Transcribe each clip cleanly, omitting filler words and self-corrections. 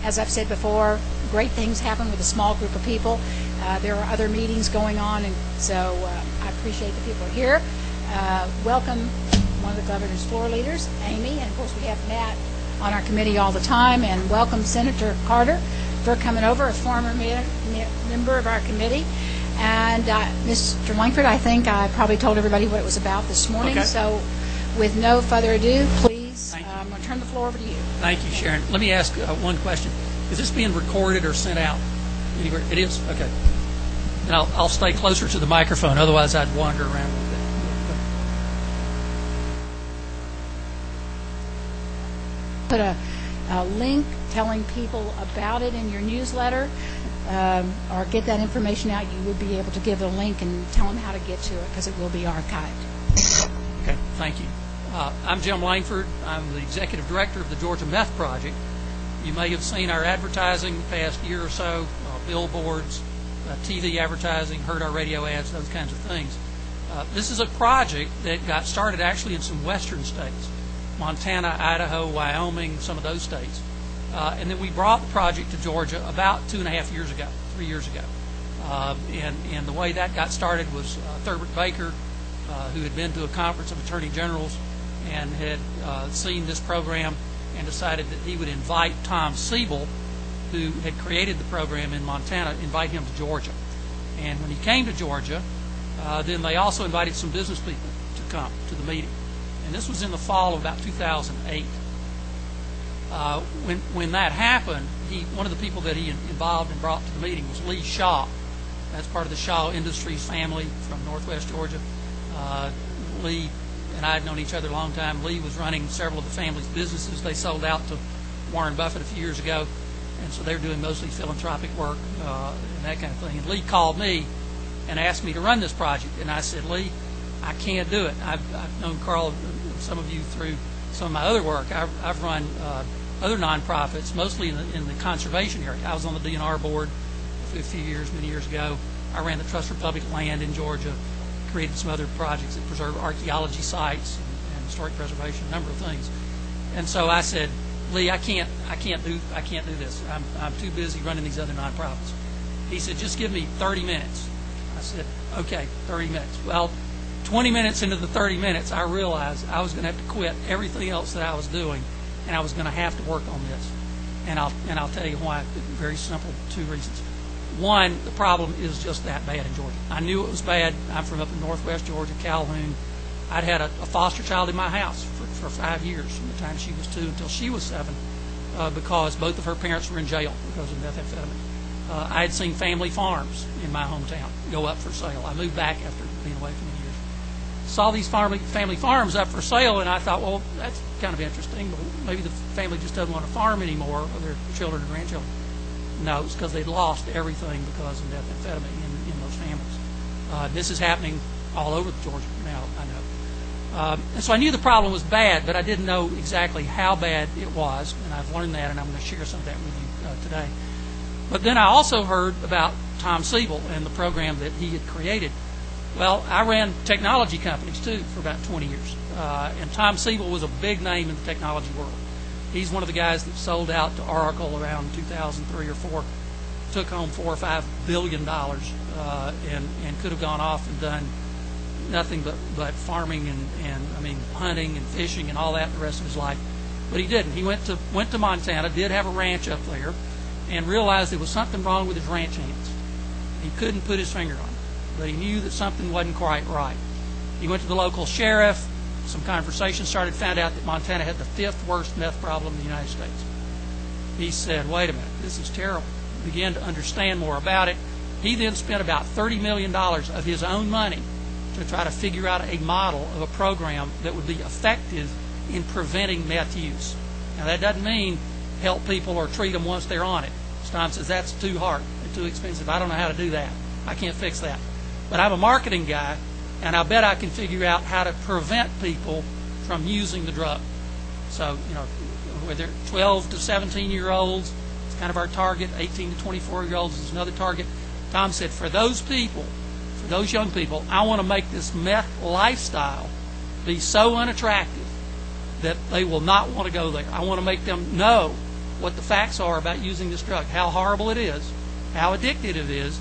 as I've said before, great things happen with a small group of people. There are other meetings going on, and so I appreciate the people here. Welcome one of the governor's floor leaders, Amy, and of course we have Matt on our committee all the time, and welcome Senator Carter for coming over, a former member of our committee. And Mr. Langford, I think I probably told everybody what it was about this morning. Okay. So with no further ado, please, I'm going to turn the floor over to you. Thank you, Sharon. Let me ask one question. Is this being recorded or sent out? Anywhere? It is? Okay. And I'll stay closer to the microphone, otherwise I'd wander around a little bit. Put a link telling people about it in your newsletter, or get that information out. You would be able to give a link and tell them how to get to it, because it will be archived. Okay, thank you. I'm Jim Langford. I'm the Executive Director of the Georgia Meth Project. You may have seen our advertising the past year or so, billboards, TV advertising, heard our radio ads, those kinds of things. This is a project that got started actually in some western states, Montana, Idaho, Wyoming, some of those states. And then we brought the project to Georgia about 2.5 years ago, 3 years ago. And the way that got started was Thurbert Baker, who had been to a conference of attorney generals and had seen this program and decided that he would invite Tom Siebel, who had created the program in Montana, invite him to Georgia. And when he came to Georgia, then they also invited some business people to come to the meeting. And this was in the fall of about 2008. When that happened, one of the people that he involved and brought to the meeting was Lee Shaw. That's part of the Shaw Industries family from Northwest Georgia. Lee and I had known each other a long time. Lee was running several of the family's businesses. They sold out to Warren Buffett a few years ago, and so they're doing mostly philanthropic work and that kind of thing. And Lee called me and asked me to run this project, and I said, Lee, I can't do it. I've known Carl, some of you, through some of my other work. I've run other nonprofits, mostly in the conservation area. I was on the DNR board for a few years, many years ago. I ran the Trust for Public Land in Georgia, created some other projects that preserve archaeology sites and historic preservation, a number of things. And so I said, Lee, I can't do this. I'm too busy running these other nonprofits. He said, just give me 30 minutes. I said, okay, 30 minutes. Well, 20 minutes into the 30 minutes, I realized I was going to have to quit everything else that I was doing, and I was going to have to work on this. And I'll tell you why. Very simple, 2 reasons. One, the problem is just that bad in Georgia. I knew it was bad. I'm from up in Northwest Georgia, Calhoun. I'd had a foster child in my house for 5 years, from the time she was 2 until she was 7, because both of her parents were in jail because of methamphetamine. I had seen family farms in my hometown go up for sale. I moved back after being away for many years. Saw these family farms up for sale, and I thought, well, that's kind of interesting. But maybe the family just doesn't want to farm anymore, or their children or grandchildren. No, it's because they'd lost everything because of methamphetamine in those families. This is happening all over Georgia now, I know. And so I knew the problem was bad, but I didn't know exactly how bad it was, and I've learned that, and I'm going to share some of that with you today. But then I also heard about Tom Siebel and the program that he had created. Well, I ran technology companies, too, for about 20 years. And Tom Siebel was a big name in the technology world. He's one of the guys that sold out to Oracle around 2003 or 4, took home $4 or $5 billion, and could have gone off and done nothing but farming and I mean hunting and fishing and all that the rest of his life. But he didn't. He went to Montana, did have a ranch up there, and realized there was something wrong with his ranch hands. He couldn't put his finger on it, but he knew that something wasn't quite right. He went to the local sheriff. Some conversation started, found out that Montana had the 5th worst meth problem in the United States. He said, wait a minute, this is terrible. He began to understand more about it. He then spent about $30 million of his own money to try to figure out a model of a program that would be effective in preventing meth use. Now, that doesn't mean help people or treat them once they're on it. Tom says, that's too hard and too expensive. I don't know how to do that. I can't fix that. But I'm a marketing guy, and I bet I can figure out how to prevent people from using the drug. So, whether 12 to 17-year-olds, it's kind of our target. 18 to 24-year-olds is another target. Tom said, for those people, for those young people, I want to make this meth lifestyle be so unattractive that they will not want to go there. I want to make them know what the facts are about using this drug, how horrible it is, how addictive it is,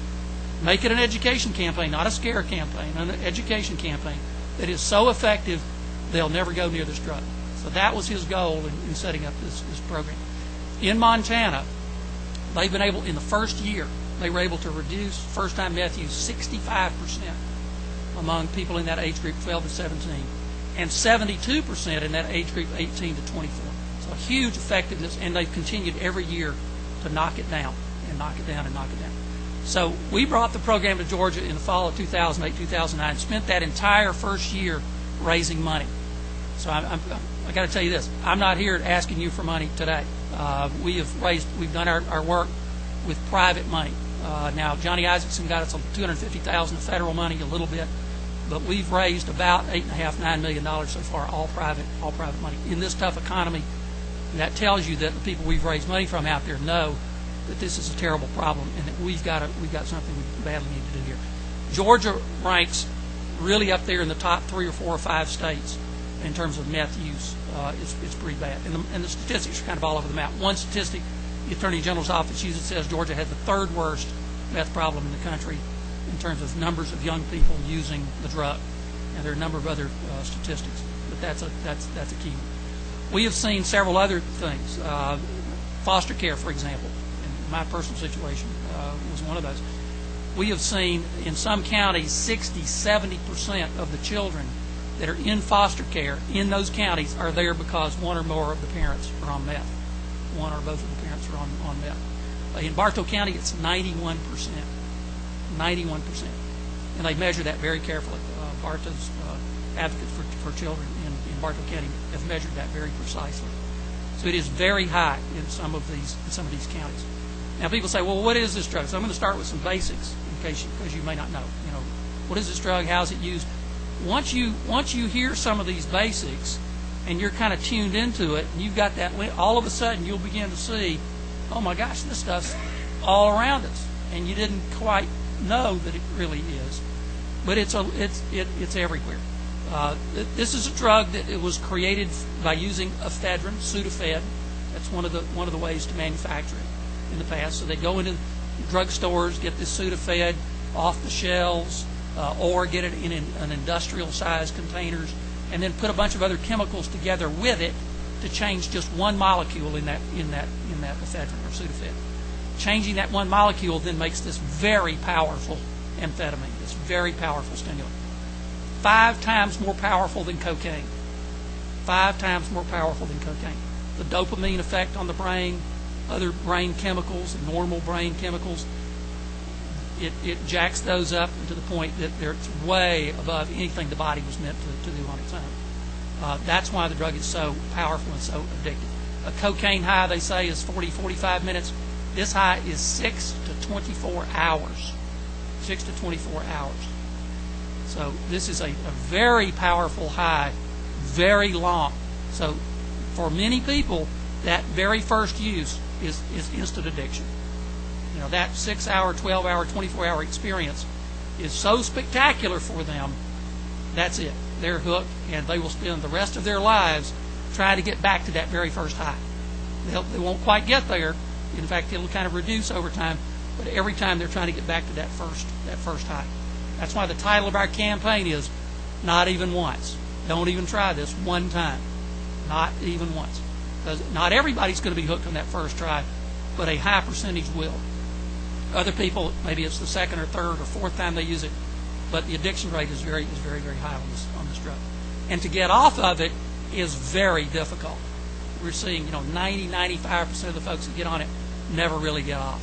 make it an education campaign, not a scare campaign, an education campaign that is so effective they'll never go near this drug. So that was his goal in setting up this program. In Montana, they've been able, in the first year, they were able to reduce first-time meth use 65% among people in that age group 12 to 17, and 72% in that age group 18 to 24. So huge effectiveness, and they've continued every year to knock it down and knock it down and knock it down. So we brought the program to Georgia in the fall of 2008, 2009, spent that entire first year raising money. So I got to tell you this, I'm not here asking you for money today. We've done our work with private money. Now, Johnny Isaacson got us $250,000 of federal money, a little bit, but we've raised about $8.5–9 million so far, all private money. In this tough economy, that tells you that the people we've raised money from out there know that this is a terrible problem and that we've got something we badly need to do here. Georgia ranks really up there in the top 3 or 4 or 5 states in terms of meth use. It's pretty bad, and the statistics are kind of all over the map. One statistic the Attorney General's office uses says Georgia has the 3rd worst meth problem in the country in terms of numbers of young people using the drug. And there are a number of other statistics, but that's a key one. We have seen several other things. Foster care, for example, in my personal situation, was one of those. We have seen in some counties 60–70% of the children that are in foster care in those counties are there because one or more of the parents are on meth. One or both of the parents are on meth. In Bartow County, it's 91%. 91%. And they measure that very carefully. Bartow's advocates for children in Bartow County have measured that very precisely. So it is very high in some of these counties. Now people say, well, what is this drug? So I'm going to start with some basics because you may not know. What is this drug? How is it used? Once you hear some of these basics and you're kind of tuned into it, and you've got that, all of a sudden you'll begin to see, oh my gosh, this stuff's all around us, and you didn't quite know that it really is, but it's everywhere. This is a drug that it was created by using ephedrine, Sudafed. That's one of the ways to manufacture it in the past. So they go into drugstores, get this Sudafed off the shelves, or get it in an industrial-sized containers, and then put a bunch of other chemicals together with it to change just one molecule in that ephedrine or Sudafed. Changing that one molecule then makes this very powerful amphetamine, this very powerful stimulant. 5 times more powerful than cocaine. 5 times more powerful than cocaine. The dopamine effect on the brain, other brain chemicals, normal brain chemicals, it jacks those up to the point that it's way above anything the body was meant to do on its own. That's why the drug is so powerful and so addictive. A cocaine high, they say, is 40–45 minutes. This high is 6 to 24 hours. 6 to 24 hours. So this is a very powerful high, very long. So for many people, that very first use is instant addiction. That 6-hour, 12-hour, 24-hour experience is so spectacular for them, that's it. They're hooked, and they will spend the rest of their lives trying to get back to that very first high. They won't quite get there. In fact, it'll kind of reduce over time, but every time they're trying to get back to that first high. That's why the title of our campaign is Not Even Once. Don't even try this one time. Not even once. Because not everybody's going to be hooked on that first try, but a high percentage will. Other people, maybe it's the 2nd or 3rd or 4th time they use it, but the addiction rate is very, very high on this drug. And to get off of it is very difficult. We're seeing, 90–95% of the folks that get on it never really get off.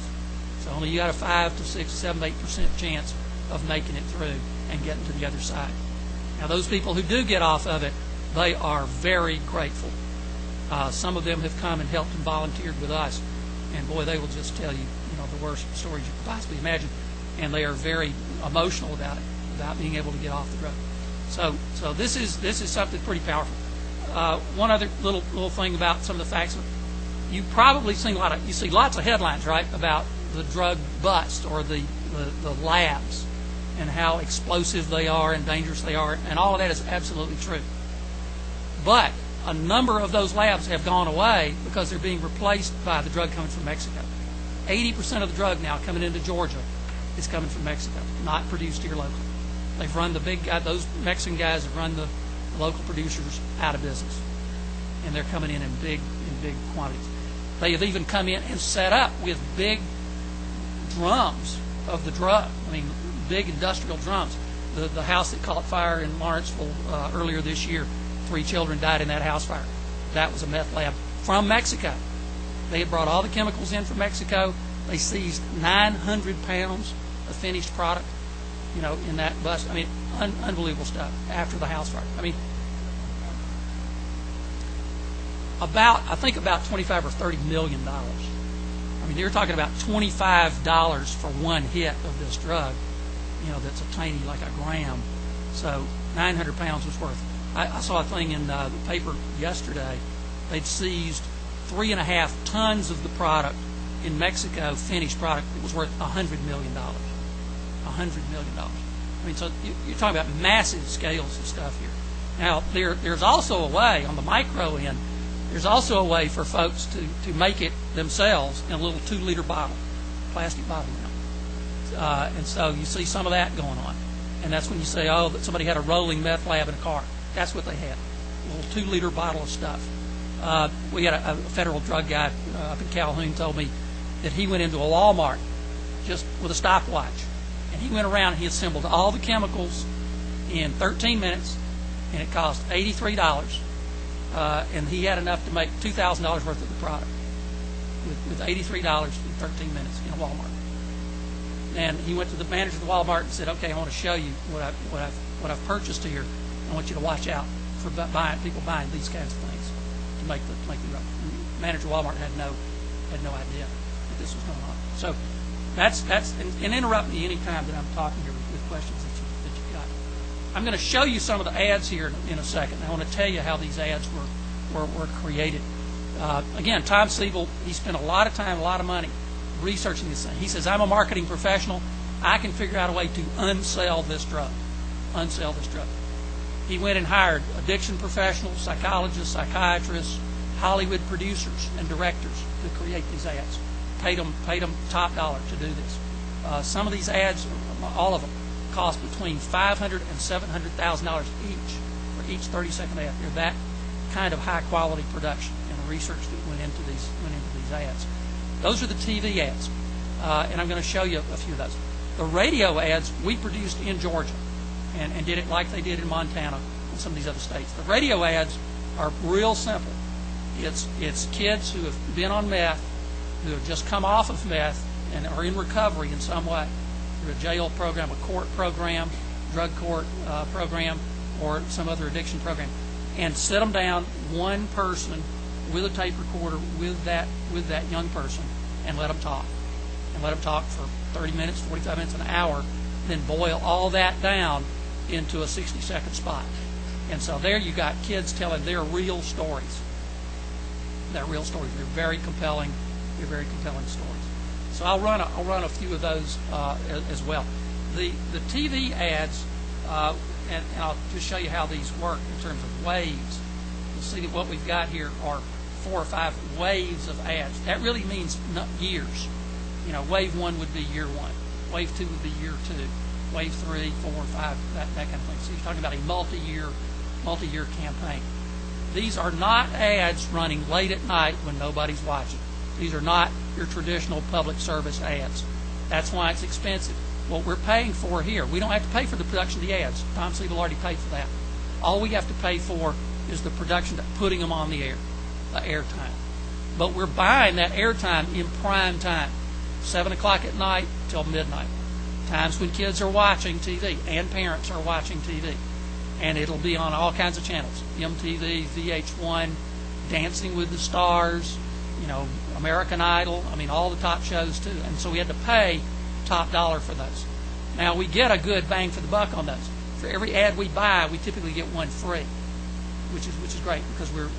So only you got a 5 to 6, 7, 8% chance of making it through and getting to the other side. Now those people who do get off of it, they are very grateful. Some of them have come and helped and volunteered with us, and boy, they will just tell you, the worst stories you could possibly imagine, and they are very emotional about it, about being able to get off the drug. So this is something pretty powerful. One other little thing about some of the facts. You've probably seen you see lots of headlines, right, about the drug bust or the labs and how explosive they are and dangerous they are, and all of that is absolutely true. But a number of those labs have gone away because they're being replaced by the drug coming from Mexico. 80% of the drug now coming into Georgia is coming from Mexico, not produced here locally. They've run the big guy; those Mexican guys have run the local producers out of business, and they're coming in big quantities. They have even come in and set up with big drums of the drug. I mean, big industrial drums. The house that caught fire in Lawrenceville earlier this year, 3 children died in that house fire. That was a meth lab from Mexico. They had brought all the chemicals in from Mexico. They seized 900 pounds of finished product, in that bus. I mean, unbelievable stuff after the house fire. I mean, I think about 25 or 30 million dollars. I mean, you're talking about $25 for one hit of this drug, that's a tiny, like a gram. So 900 pounds was worth. I saw a thing in the paper yesterday. They'd seized 3.5 tons of the product in Mexico, finished product, that was worth $100 million. $100 million. I mean, so you're talking about massive scales of stuff here. Now, there's also a way, on the micro end, there's also a way for folks to make it themselves in a little 2-liter bottle, plastic bottle. And so you see some of that going on. And that's when you say, oh, that somebody had a rolling meth lab in a car. That's what they had, a little 2-liter bottle of stuff. We had a federal drug guy up in Calhoun told me that he went into a Walmart just with a stopwatch. And he went around and he assembled all the chemicals in 13 minutes, and it cost $83. And he had enough to make $2,000 worth of the product with $83 in 13 minutes in a Walmart. And he went to the manager of the Walmart and said, "Okay, I want to show you what I've purchased here. I want you to watch out for people buying these kinds of things to make the drug." And the manager of Walmart had no idea that this was going on. So that's and interrupt me any time that I'm talking here with questions that you've got. I'm going to show you some of the ads here in a second. I want to tell you how these ads were created. Again, Tom Siebel, he spent a lot of time, a lot of money researching this thing. He says, "I'm a marketing professional. I can figure out a way to unsell this drug. Unsell this drug." He went and hired addiction professionals, psychologists, psychiatrists, Hollywood producers and directors to create these ads. Paid them top dollar to do this. Some of these ads, all of them, cost between $500,000 and $700,000 each for each 30-second ad. They're that kind of high quality production and the research that went into these ads. Those are the TV ads, and I'm going to show you a few of those. The radio ads we produced in Georgia and did it like they did in Montana and some of these other states. The radio ads are real simple. It's kids who have been on meth, who have just come off of meth and are in recovery in some way through a jail program, a court program, drug court program, or some other addiction program, and sit them down, one person with a tape recorder with that young person, and let them talk. And let them talk for 30 minutes, 45 minutes, an hour, then boil all that down into a 60-second spot. And so there you got kids telling their real stories. They're real stories. They're very compelling. They're very compelling stories. So I'll run a few of those as well. The TV ads, and I'll just show you how these work in terms of waves. You'll see that what we've got here are 4 or 5 waves of ads. That really means years. Wave 1 would be year 1. Wave 2 would be year 2. Wave 3, 4, 5, that kind of thing. So you're talking about a multi-year campaign. These are not ads running late at night when nobody's watching. These are not your traditional public service ads. That's why it's expensive. What we're paying for here, we don't have to pay for the production of the ads. Tom Siebel already paid for that. All we have to pay for is the production of putting them on the air, the airtime. But we're buying that airtime in prime time, 7 o'clock at night till midnight, times when kids are watching TV and parents are watching TV. And it'll be on all kinds of channels, MTV, VH1, Dancing with the Stars, American Idol, all the top shows too. And so we had to pay top dollar for those. Now we get a good bang for the buck on those. For every ad we buy, we typically get one free, which is great because we're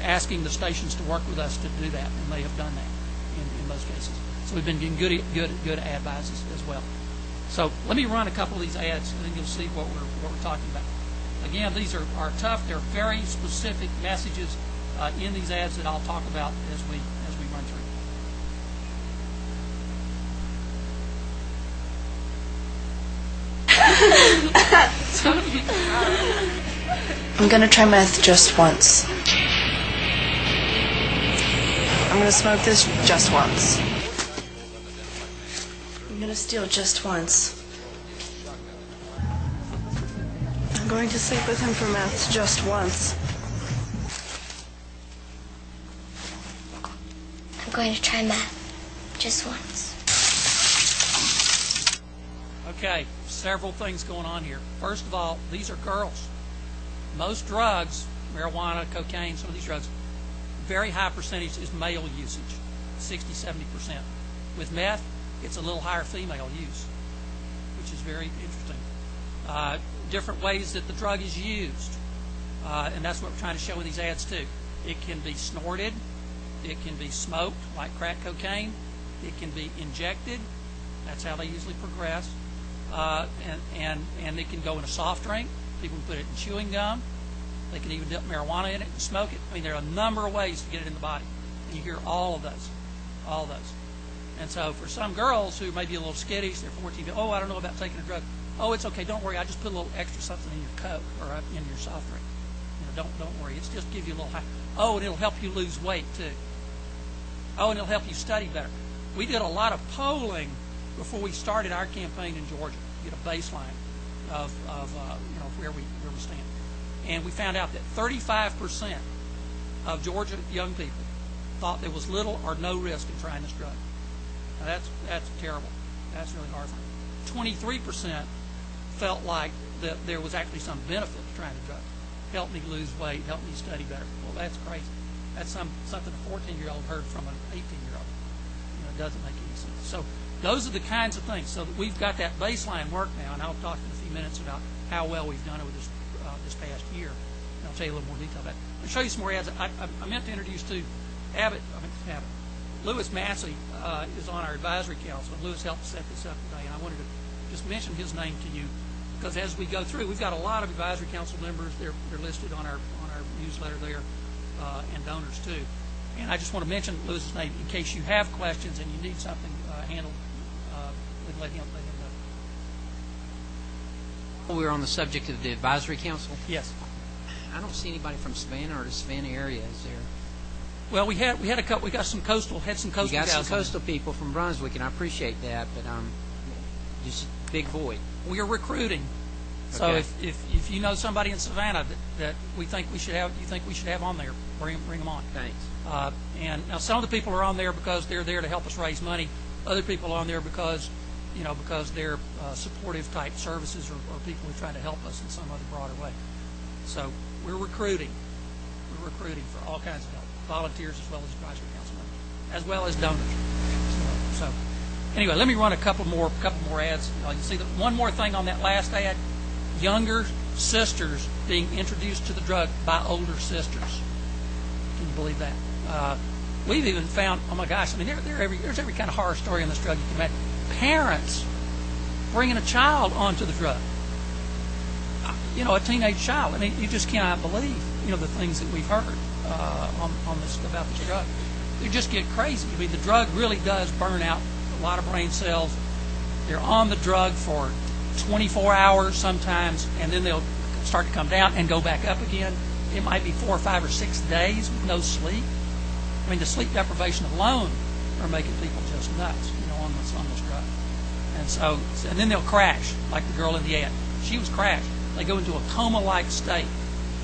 asking the stations to work with us to do that, and they have done that in most cases. So we've been getting good ad buys as well. So let me run a couple of these ads, and then you'll see what we're talking about. again, these are tough. They're very specific messages in these ads that I'll talk about as we run through. I'm gonna try meth just once. I'm gonna smoke this just once. I'm gonna steal just once. I'm going to sleep with him for meth just once. I'm going to try meth just once. Okay, several things going on here. First of all, these are girls. Most drugs, marijuana, cocaine, some of these drugs, very high percentage is male usage, 60-70%. With meth, it's a little higher female use, which is very interesting. Different ways that the drug is used, and that's what we're trying to show in these ads too. It can be snorted, it can be smoked like crack cocaine, it can be injected, that's how they usually progress, and it can go in a soft drink. People can put it in chewing gum. They can even dip marijuana in it and smoke it. I mean, there are a number of ways to get it in the body. And you hear all of those. All of those. And so for some girls who may be a little skittish, they're 14, oh, I don't know about taking a drug. Oh, it's okay, don't worry. I just put a little extra something in your Coke or in your soft drink. You know, don't worry. It's just give you a little high. Oh, and it'll help you lose weight too. Oh, and it'll help you study better. We did a lot of polling before we started our campaign in Georgia to get a baseline of where we stand, and we found out that 35% of Georgia young people thought there was little or no risk in trying this drug. Now that's terrible. That's really horrifying. 23% felt like that there was actually some benefit to trying the drug. Helped me lose weight, helped me study better. Well, that's crazy. That's something a 14-year-old heard from an 18-year-old. It doesn't make any sense. So those are the kinds of things. So that we've got that baseline work now, and I'll talk in a few minutes about how well we've done over this past year. And I'll tell you a little more detail about it. I'll show you some more ads. I meant to introduce to Lewis Massey is on our advisory council, and Lewis helped set this up today. And I wanted to just mention his name to you because as we go through, we've got a lot of advisory council members. They're listed on our newsletter there, and donors too. And I just want to mention Lewis's name in case you have questions and you need something handled. We can let him know. We were on the subject of the advisory council. Yes. I don't see anybody from Savannah or the Savannah area. Is there? Well, we had a couple. We got some coastal. Had some coastal. You got guys some coastal people from Brunswick, and I appreciate that. But just big void. We are recruiting. So Okay. if you know somebody in Savannah that we think we should have, you think we should have on there, bring them on. Thanks. And now some of the people are on there because they're there to help us raise money. Other people are on there because they're supportive type services or people who try to help us in some other broader way. So we're recruiting. We're recruiting for all kinds of help, volunteers as well as advisory council members, as well as donors. So anyway, let me run a couple more ads. You see one more thing on that last ad: younger sisters being introduced to the drug by older sisters. Can you believe that? We've even found, oh my gosh, I mean, there's every kind of horror story on this drug you can imagine. Parents bringing a child onto the drug. A teenage child. I mean, you just cannot believe, the things that we've heard on this about this drug. They just get crazy. I mean, the drug really does burn out a lot of brain cells. They're on the drug for 24 hours sometimes, and then they'll start to come down and go back up again. It might be 4 or 5 or 6 days with no sleep. I mean, the sleep deprivation alone are making people just nuts, on this drug. And then they'll crash, like the girl in the ad. She was crashed. They go into a coma-like state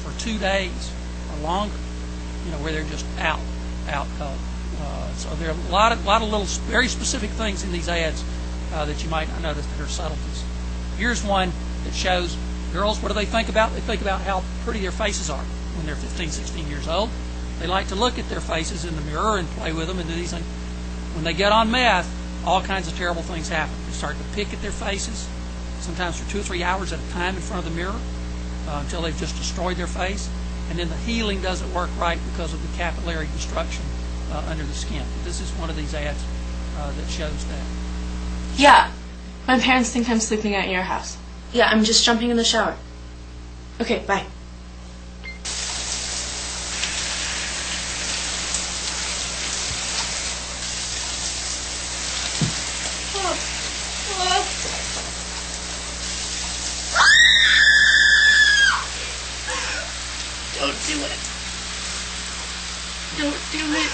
for 2 days or longer, where they're just out cold. So there are a lot of little very specific things in these ads that you might not notice that are subtleties. Here's one that shows girls, what do they think about? They think about how pretty their faces are when they're 15, 16 years old. They like to look at their faces in the mirror and play with them and do these things. When they get on meth, all kinds of terrible things happen. They start to pick at their faces, sometimes for 2 or 3 hours at a time in front of the mirror until they've just destroyed their face. And then the healing doesn't work right because of the capillary destruction under the skin. This is one of these ads that shows that. Yeah. My parents think I'm sleeping at your house. Yeah, I'm just jumping in the shower. Okay, bye. Don't do it. Don't do it.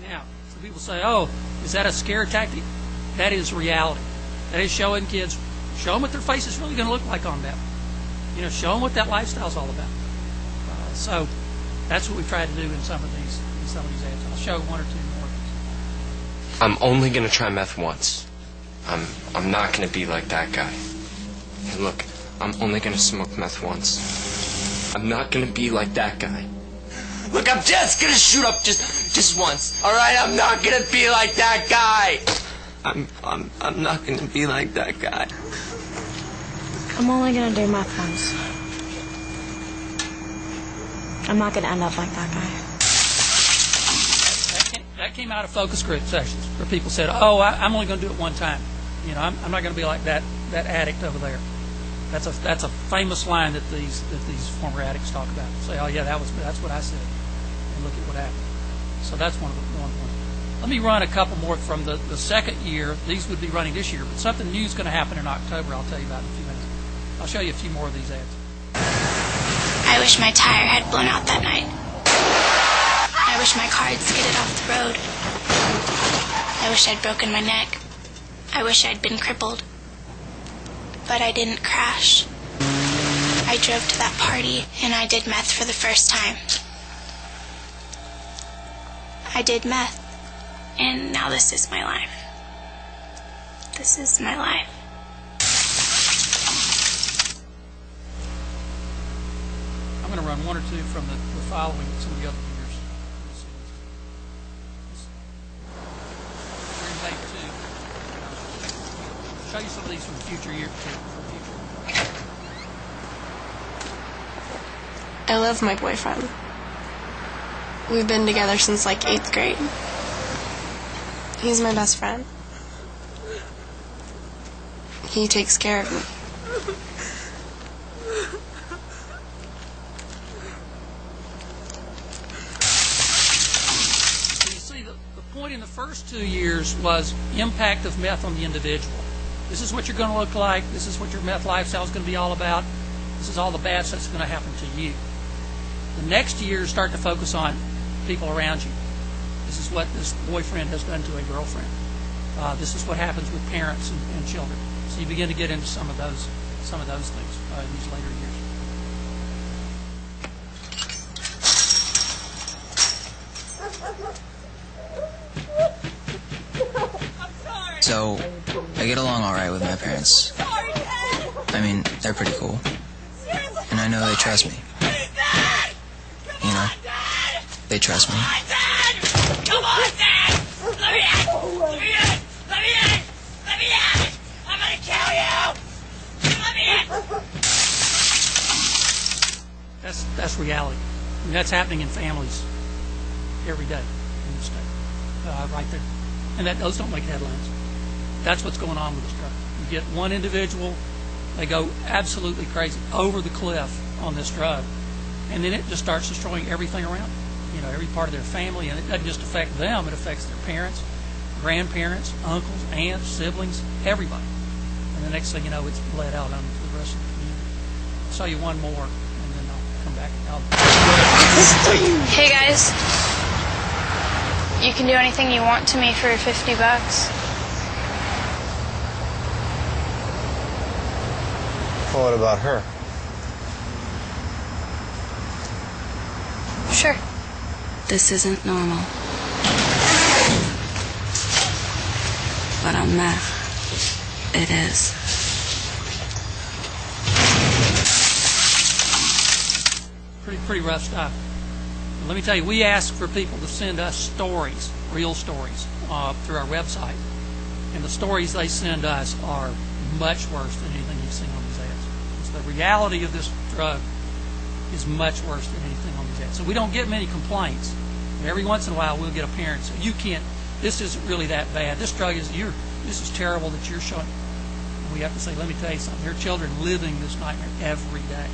Now, some people say, oh, is that a scare tactic? That is reality. That is showing kids, show them what their face is really going to look like on meth. You know, show them what that lifestyle's all about. So that's what we try to do in some of these ads. I'll show one or two more. I'm only gonna try meth once. I'm not gonna be like that guy. Hey, look, I'm only gonna smoke meth once. I'm not gonna be like that guy. Look, I'm just gonna shoot up just once. All right, I'm not gonna be like that guy. I'm not gonna be like that guy. I'm only gonna do math once. I'm not gonna end up like that guy. That came out of focus group sessions where people said, oh, I'm only going to do it one time. You know, I'm not going to be like that addict over there. That's a famous line that these former addicts talk about. Say, oh yeah, that's what I said, and look at what happened. So that's one of the ones. Let me run a couple more from the second year. These would be running this year, but something new is going to happen in October. I'll tell you about in a few minutes. I'll show you a few more of these ads. I wish my tire had blown out that night. I wish my car had skidded off the road. I wish I'd broken my neck. I wish I'd been crippled. But I didn't crash. I drove to that party and I did meth for the first time. I did meth, and now this is my life. This is my life. I'm going to run one or two from the following, some of the other years. We're in May 2. I'll show you some of these from future years. I love my boyfriend. We've been together since like 8th grade. He's my best friend. He takes care of me. The point in the first 2 years was impact of meth on the individual. This is what you're going to look like. This is what your meth lifestyle is going to be all about. This is all the bad stuff that's going to happen to you. The next year, start to focus on people around you. This is what this boyfriend has done to a girlfriend. This is what happens with parents and children. So you begin to get into some of those things in these later years. So, I get along all right with my parents. I mean, they're pretty cool. And I know they trust me. You know, they trust me. Come on, Dad! Let me in! Let me in! Let me in! Let me in! I'm gonna kill you! Let me in! That's reality. I mean, that's happening in families every day in the state, right there. And those don't make headlines. That's what's going on with this drug. You get one individual, they go absolutely crazy, over the cliff on this drug, and then it just starts destroying everything around them. You know, every part of their family, and it doesn't just affect them, it affects their parents, grandparents, uncles, aunts, siblings, everybody. And the next thing you know, it's bled out onto the rest of the community. I'll show you one more, and then I'll come back and Hey guys, you can do anything you want to me for $50. Well, what about her? Sure. This isn't normal. But on meth, it is. Pretty rough stuff. Let me tell you, we ask for people to send us stories, real stories, through our website. And the stories they send us are much worse than anything you've seen on these ads. So the reality of this drug is much worse than anything on these ads. So we don't get many complaints. Every once in a while we'll get a parent say, you can't, this isn't really that bad. This drug is, this is terrible that you're showing. We have to say, let me tell you something. There are children living this nightmare every day,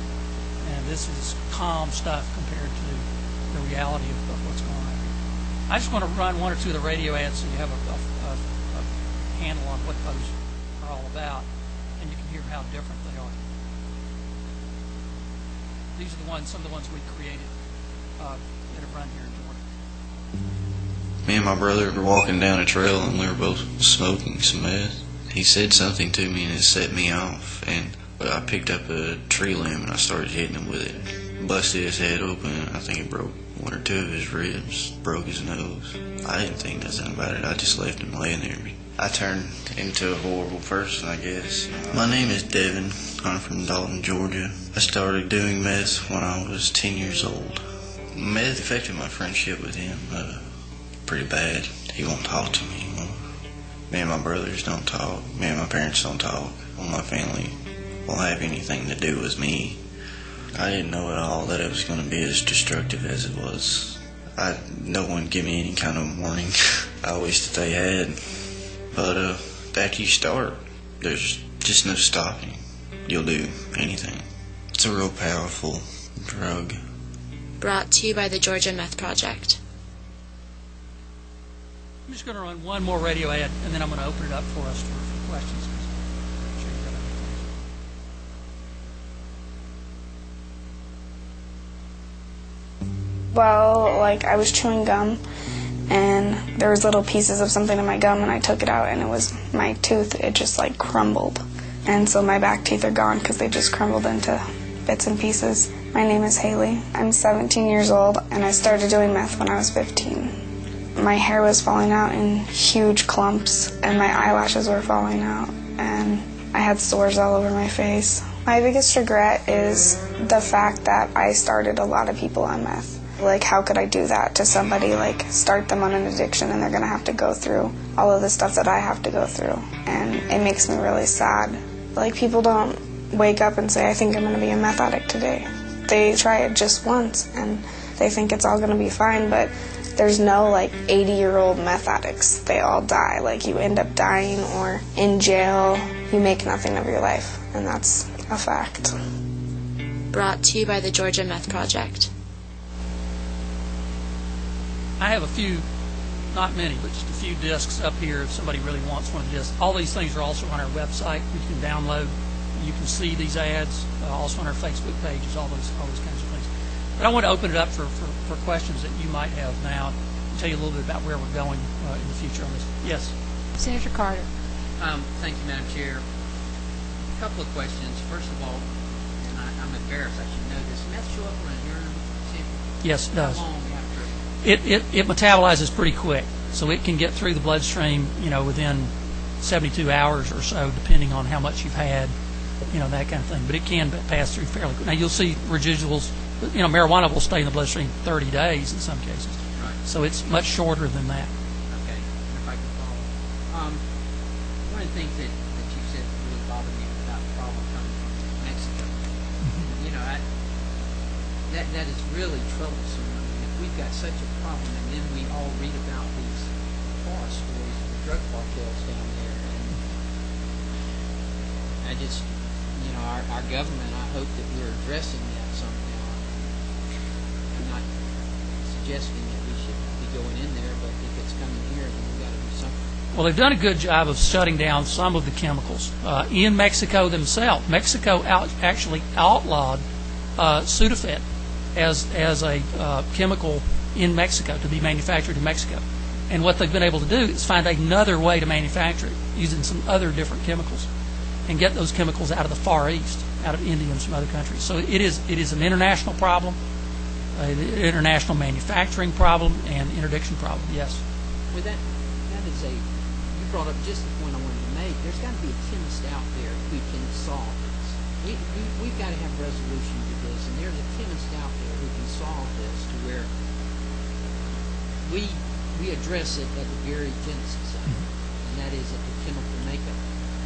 and this is calm stuff compared to the reality of what's going on. I just want to run one or two of the radio ads so you have a handle on what those are all about, and you can hear how different they are. These are the ones, some of the ones we created that have run here in Georgia. Me and my brother were walking down a trail and we were both smoking some meth. He said something to me and it set me off, and I picked up a tree limb and I started hitting him with it. Busted his head open. I think it broke one or two of his ribs, broke his nose. I didn't think nothing about it. I just left him laying there. I turned into a horrible person, I guess. My name is Devin. I'm from Dalton, Georgia. I started doing meth when I was 10 years old. Meth affected my friendship with him pretty bad. He won't talk to me anymore. Me and my brothers don't talk. Me and my parents don't talk. Well, my family won't have anything to do with me. I didn't know at all that it was going to be as destructive as it was. No one gave me any kind of warning. I wished that they had. But after you start, there's just no stopping. You'll do anything. It's a real powerful drug. Brought to you by the Georgia Meth Project. I'm just going to run one more radio ad, and then I'm going to open it up for us for questions. Well, I was chewing gum, and there was little pieces of something in my gum, and I took it out, and it was my tooth. It just crumbled, and so my back teeth are gone because they just crumbled into bits and pieces. My name is Haley. I'm 17 years old, and I started doing meth when I was 15. My hair was falling out in huge clumps, and my eyelashes were falling out, and I had sores all over my face. My biggest regret is the fact that I started a lot of people on meth. How could I do that to somebody, start them on an addiction, and they're going to have to go through all of the stuff that I have to go through, and it makes me really sad. People don't wake up and say, I think I'm going to be a meth addict today. They try it just once, and they think it's all going to be fine, but there's no 80-year-old meth addicts. They all die. You end up dying or in jail. You make nothing of your life, and that's a fact. Brought to you by the Georgia Meth Project. I have a few, not many, but just a few discs up here if somebody really wants one of the discs. All these things are also on our website. You can download. You can see these ads, also on our Facebook pages, all those kinds of things. But I want to open it up for questions that you might have now and tell you a little bit about where we're going in the future on this. Yes? Senator Carter. Thank you, Madam Chair. A couple of questions. First of all, and I'm embarrassed I should know this, meth show up on a urine sample? Yes, it does. How long after? It metabolizes pretty quick, so it can get through the bloodstream, within 72 hours or so, depending on how much you've had, that kind of thing. But it can pass through fairly quick. Now, you'll see residuals. Marijuana will stay in the bloodstream 30 days in some cases. Right. So it's much shorter than that. Okay, if I can follow. One of the things that you said really bothered me about the problem coming from Mexico, that is really troublesome. If we've got such a problem, and then we all read about these horror stories of the drug cartels down there, and I just, our government, I hope that we're addressing that somehow. I'm not suggesting that we should be going in there, but if it's coming here, then we've got to do something. Well, they've done a good job of shutting down some of the chemicals. In Mexico themselves, Mexico actually outlawed Sudafed as a chemical in Mexico to be manufactured in Mexico. And what they've been able to do is find another way to manufacture it using some other different chemicals and get those chemicals out of the Far East, out of India and some other countries. So it is an international problem, an international manufacturing problem, and interdiction problem, yes. Well, that is you brought up just the point I wanted to make. There's got to be a chemist out there who can solve this. We've got to have resolution to this, and there's a chemist out there who can solve this to where we address it at the very genesis of it, and that is at the chemical makeup.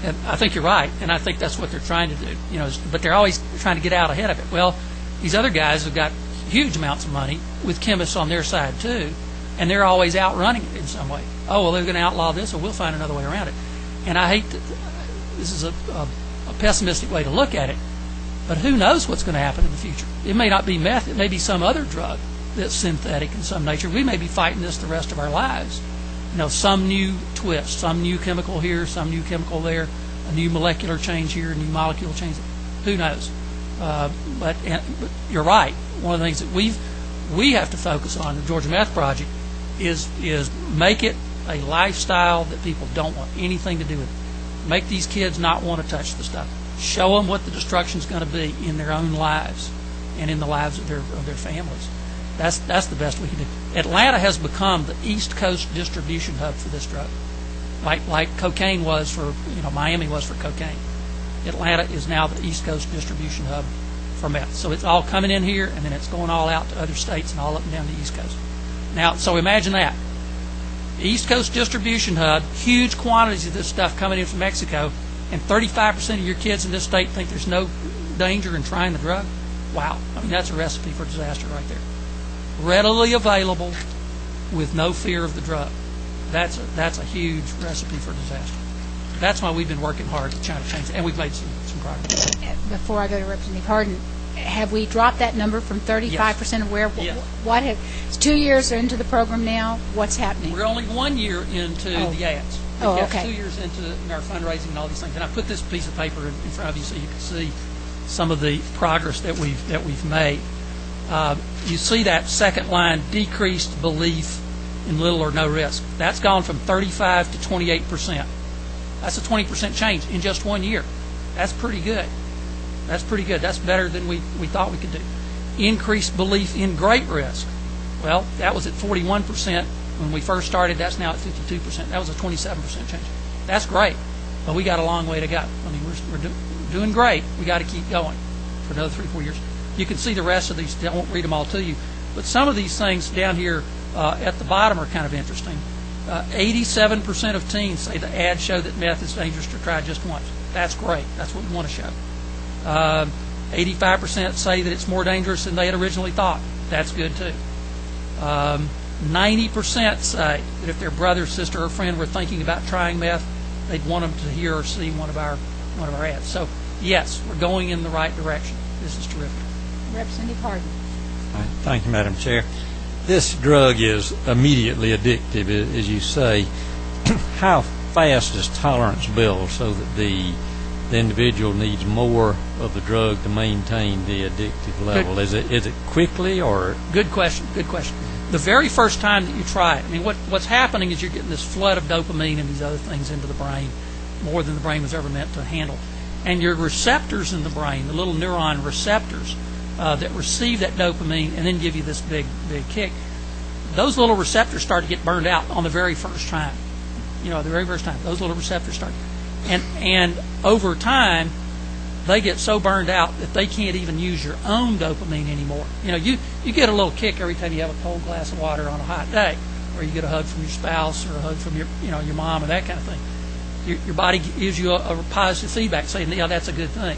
And I think you're right, and I think that's what they're trying to do. But they're always trying to get out ahead of it. Well, these other guys have got huge amounts of money with chemists on their side too, and they're always outrunning it in some way. Oh, well, they're going to outlaw this, or we'll find another way around it. And I hate a pessimistic way to look at it, but who knows what's going to happen in the future? It may not be meth. It may be some other drug that's synthetic in some nature. We may be fighting this the rest of our lives. Some new twist, some new chemical here, some new chemical there, a new molecular change here, a new molecule change. Who knows? But you're right. One of the things that we have to focus on in the Georgia Meth Project is make it a lifestyle that people don't want anything to do with. Make these kids not want to touch the stuff. Show them what the destruction is going to be in their own lives and in the lives of their families. That's the best we can do. Atlanta has become the East Coast distribution hub for this drug, like cocaine was for Miami was for cocaine. Atlanta is now the East Coast distribution hub for meth. So it's all coming in here, and then it's going all out to other states and all up and down the East Coast. Now, so imagine that. East Coast distribution hub, huge quantities of this stuff coming in from Mexico, and 35% of your kids in this state think there's no danger in trying the drug. Wow. I mean, that's a recipe for disaster right there. Readily available with no fear of the drug. That's a huge recipe for disaster. That's why we've been working hard to try to change it, and we've made some progress. Before I go to Representative Hardin, have we dropped that number from 35% of where? Yes. It's 2 years into the program now. What's happening? We're only 1 year into the ads. Oh, We've okay. got 2 years into our fundraising and all these things. And I put this piece of paper in front of you so you can see some of the progress that we've made. You see that second line, decreased belief in little or no risk. That's gone from 35 to 28%. That's a 20% change in just 1 year. That's pretty good. That's pretty good. That's better than we thought we could do. Increased belief in great risk. Well, that was at 41% when we first started. That's now at 52%. That was a 27% change. That's great, but we got a long way to go. I mean, we're doing great. We got to keep going for another 3-4 years. You can see the rest of these. I won't read them all to you, but some of these things down here at the bottom are kind of interesting. 87% of teens say the ads show that meth is dangerous to try just once. That's great. That's what we want to show. 85% say that it's more dangerous than they had originally thought. That's good too. 90% say that if their brother, sister, or friend were thinking about trying meth, they'd want them to hear or see one of our ads. So yes, we're going in the right direction. This is terrific. Representative Hardin. Thank you, Madam Chair. This drug is immediately addictive, as you say. How fast does tolerance build so that the individual needs more of the drug to maintain the addictive level? Is it quickly or? Good question. Good question. The very first time that you try it, I mean, what's happening is you're getting this flood of dopamine and these other things into the brain, more than the brain was ever meant to handle. And your receptors in the brain, the little neuron receptors that receive that dopamine and then give you this big kick, those little receptors start to get burned out on the very first time. The very first time, those little receptors start. And over time, they get so burned out that they can't even use your own dopamine anymore. You get a little kick every time you have a cold glass of water on a hot day, or you get a hug from your spouse or a hug from your mom or that kind of thing. Your body gives you a positive feedback saying, yeah, that's a good thing.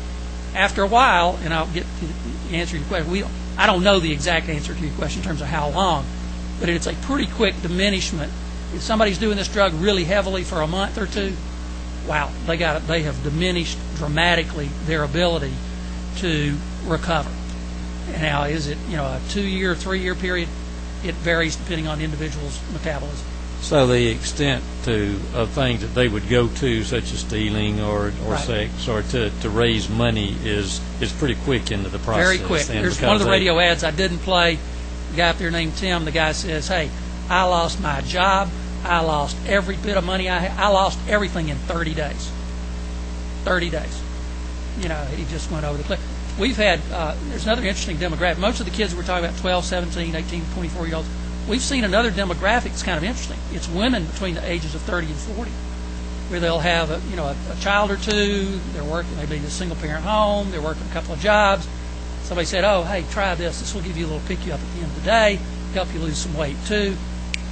After a while, and I'll get to the answer to your question, I don't know the exact answer to your question in terms of how long, but it's a pretty quick diminishment. If somebody's doing this drug really heavily for a month or two, wow, they have diminished dramatically their ability to recover. And now, is it a 2-year, 3-year period? It varies depending on the individual's metabolism. So the extent of things that they would go to, such as stealing or right. Sex, or to raise money is pretty quick into the process. Very quick. There's one of the radio ads I didn't play. A guy up there named Tim. The guy says, "Hey, I lost my job. I lost every bit of money I had. I lost everything in 30 days. 30 days. He just went over the cliff." We've had, there's another interesting demographic. Most of the kids we're talking about, 12, 17, 18, 24-year-olds, we've seen another demographic that's kind of interesting. It's women between the ages of 30 and 40, where they'll have a child or two. They're working, maybe in a single-parent home. They're working a couple of jobs. Somebody said, "Oh, hey, try this. This will give you a little pick you up at the end of the day, help you lose some weight too."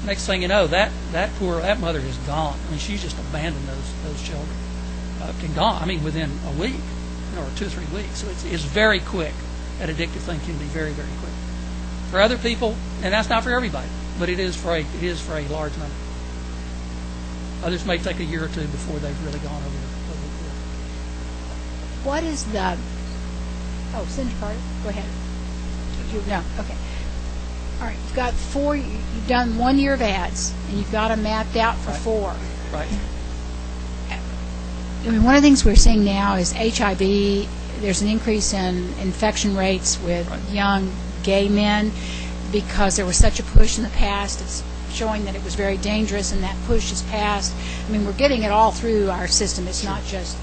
Next thing you know, that mother is gone. I mean, she's just abandoned those children. And gone. I mean, within a week, or 2 or 3 weeks. So it's very quick. That addictive thing can be very, very quick. For other people, and that's not for everybody, but it is for a large number. Others may take a year or two before they've really gone over the what is the, oh, Senator Carter, go ahead. No, okay. All right, you've got four, you've done 1 year of ads, and you've got them mapped out for Right. 4. Right. I mean, one of the things we're seeing now is HIV. There's an increase in infection rates with young gay men because there was such a push in the past. It's showing that it was very dangerous, and that push is past. I mean, we're getting it all through our system. It's not just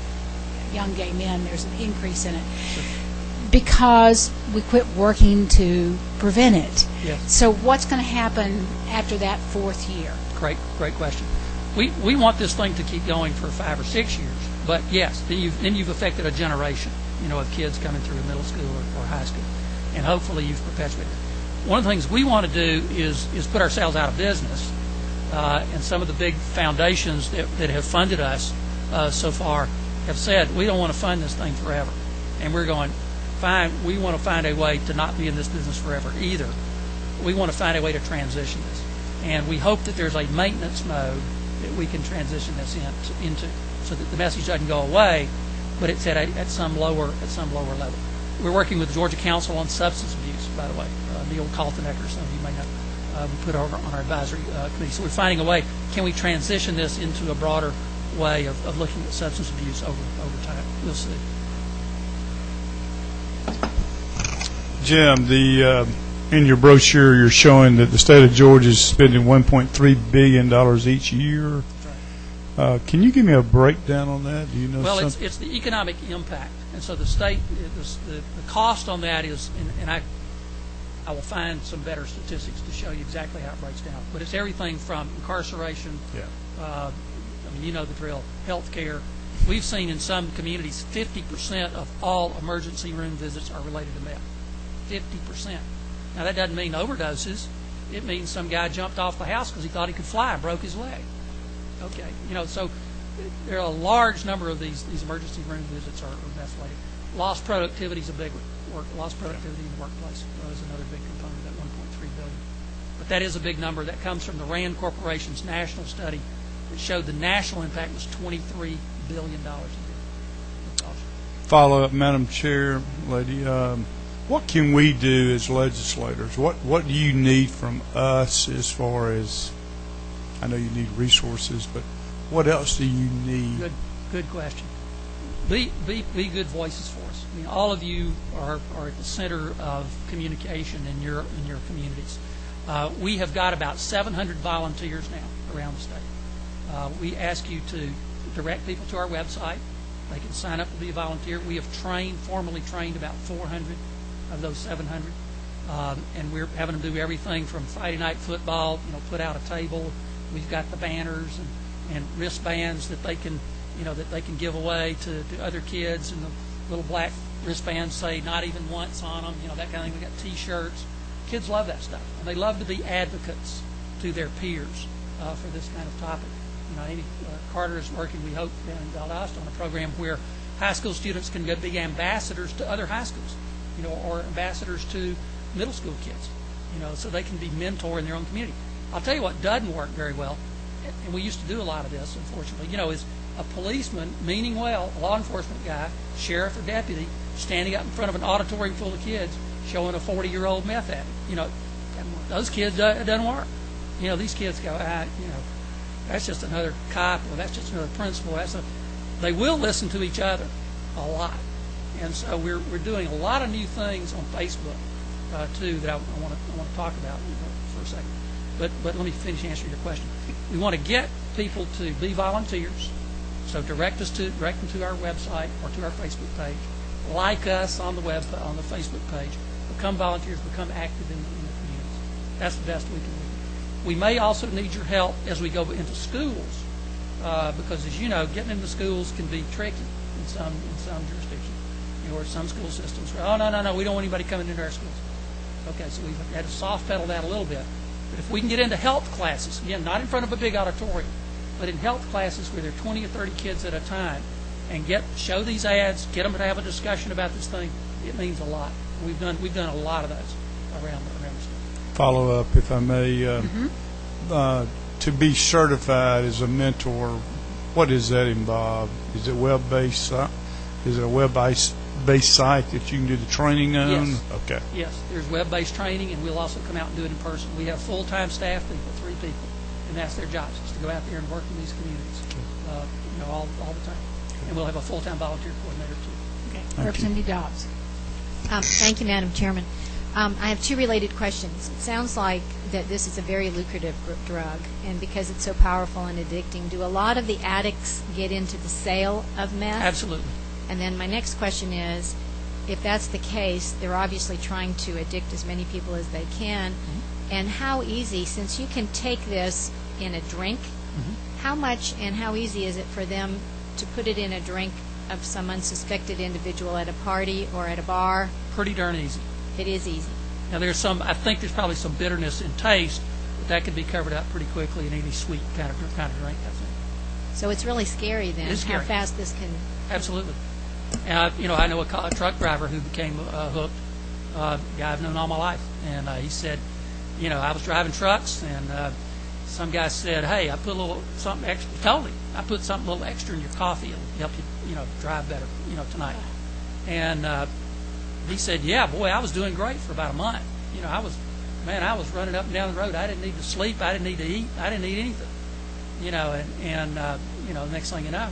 young gay men. There's an increase in it because we quit working to prevent it. Yes. So what's going to happen after that 4th year? Great question. We want this thing to keep going for 5 or 6 years, but yes, then you've affected a generation, of kids coming through middle school or high school, and hopefully you've perpetuated it. One of the things we want to do is put ourselves out of business, and some of the big foundations that have funded us so far have said we don't want to fund this thing forever, and we're going, fine, we want to find a way to not be in this business forever either. We want to find a way to transition this, and we hope that there's a maintenance mode that we can transition this into, so that the message doesn't go away, but it's at some lower level. We're working with the Georgia Council on Substance Abuse, by the way. Neil Kaltenecker, some of you may know, we put over on our advisory committee. So we're finding a way. Can we transition this into a broader way of looking at substance abuse over time? We'll see. Jim, in your brochure, you're showing that the state of Georgia is spending $1.3 billion each year. Can you give me a breakdown on that? Do you know Well, something? it's the economic impact. And so the state, the cost on that is, and I will find some better statistics to show you exactly how it breaks down. But it's everything from incarceration, I mean, you know the drill, health care. We've seen in some communities 50% of all emergency room visits are related to meth. 50%. Now, that doesn't mean overdoses. It means some guy jumped off the house because he thought he could fly and broke his leg. Okay, so there are a large number of these emergency room visits are meth-related. Lost productivity is a big one. Lost productivity in the workplace is another big component of that $1.3 billion. But that is a big number. That comes from the RAND Corporation's national study that showed the national impact was $23 billion a year. Follow up, Madam Chair, lady. What can we do as legislators? What do you need from us as far as, I know you need resources, but what else do you need? Good question. Be good voices for us. I mean, all of you are at the center of communication in your communities. We have got about 700 volunteers now around the state. We ask you to direct people to our website. They can sign up to be a volunteer. We have formally trained about 400 of those 700, and we're having them do everything from Friday night football, put out a table. We've got the banners and wristbands that they can give away to other kids, and the little black wristbands say "not even once" on them, that kind of thing. We got T-shirts. Kids love that stuff, and they love to be advocates to their peers for this kind of topic. Amy Carter is working, we hope, down in Valdosta on a program where high school students can go be ambassadors to other high schools, or ambassadors to middle school kids, so they can be mentor in their own community. I'll tell you what doesn't work very well, and we used to do a lot of this, unfortunately, is a policeman, meaning well, a law enforcement guy, sheriff or deputy, standing up in front of an auditorium full of kids showing a 40-year-old meth addict. Those kids, it doesn't work. These kids go, that's just another cop, or that's just another principal. They will listen to each other a lot. And so we're doing a lot of new things on Facebook, too, that I want to talk about for a second. But let me finish answering your question. We want to get people to be volunteers, so direct them to our website or to our Facebook page. Like us on the Facebook page. Become volunteers. Become active in the communities. That's the best we can do. We may also need your help as we go into schools, because as you know, getting into schools can be tricky in some jurisdictions, or some school systems. Oh no, we don't want anybody coming into our schools. Okay, so we've had to soft pedal that a little bit. But if we can get into health classes, again, not in front of a big auditorium, but in health classes where there are 20 or 30 kids at a time, and show these ads, get them to have a discussion about this thing, it means a lot. We've done a lot of those around the state. Follow up, if I may. To be certified as a mentor, what does that involve? Is it web-based? Is it a web-based site that you can do the training on? Yes. Okay. Yes, there's web-based training, and we'll also come out and do it in person. We have full-time staff people, 3 people, and that's their jobs, is to go out there and work in these communities, all the time. And we'll have a full-time volunteer coordinator, too. Okay. Representative Dobbs. Thank you, Madam Chairman. I have 2 related questions. It sounds like that this is a very lucrative drug, and because it's so powerful and addicting, do a lot of the addicts get into the sale of meth? Absolutely. And then my next question is, if that's the case, they're obviously trying to addict as many people as they can, and how easy, since you can take this in a drink, how much and how easy is it for them to put it in a drink of some unsuspected individual at a party or at a bar? Pretty darn easy. It is easy. Now, I think there's probably some bitterness in taste, but that can be covered up pretty quickly in any sweet kind of drink, I think. So it's really scary then, It's scary. how fast this can... Absolutely. And I know a truck driver who became hooked, a guy I've known all my life, and he said, I was driving trucks, and some guy said, hey, I put a little something extra. He told him, I put something a little extra in your coffee. It'll help you, drive better, tonight. And he said, yeah, boy, I was doing great for about a month. I was running up and down the road. I didn't need to sleep. I didn't need to eat. I didn't need anything. The next thing you know,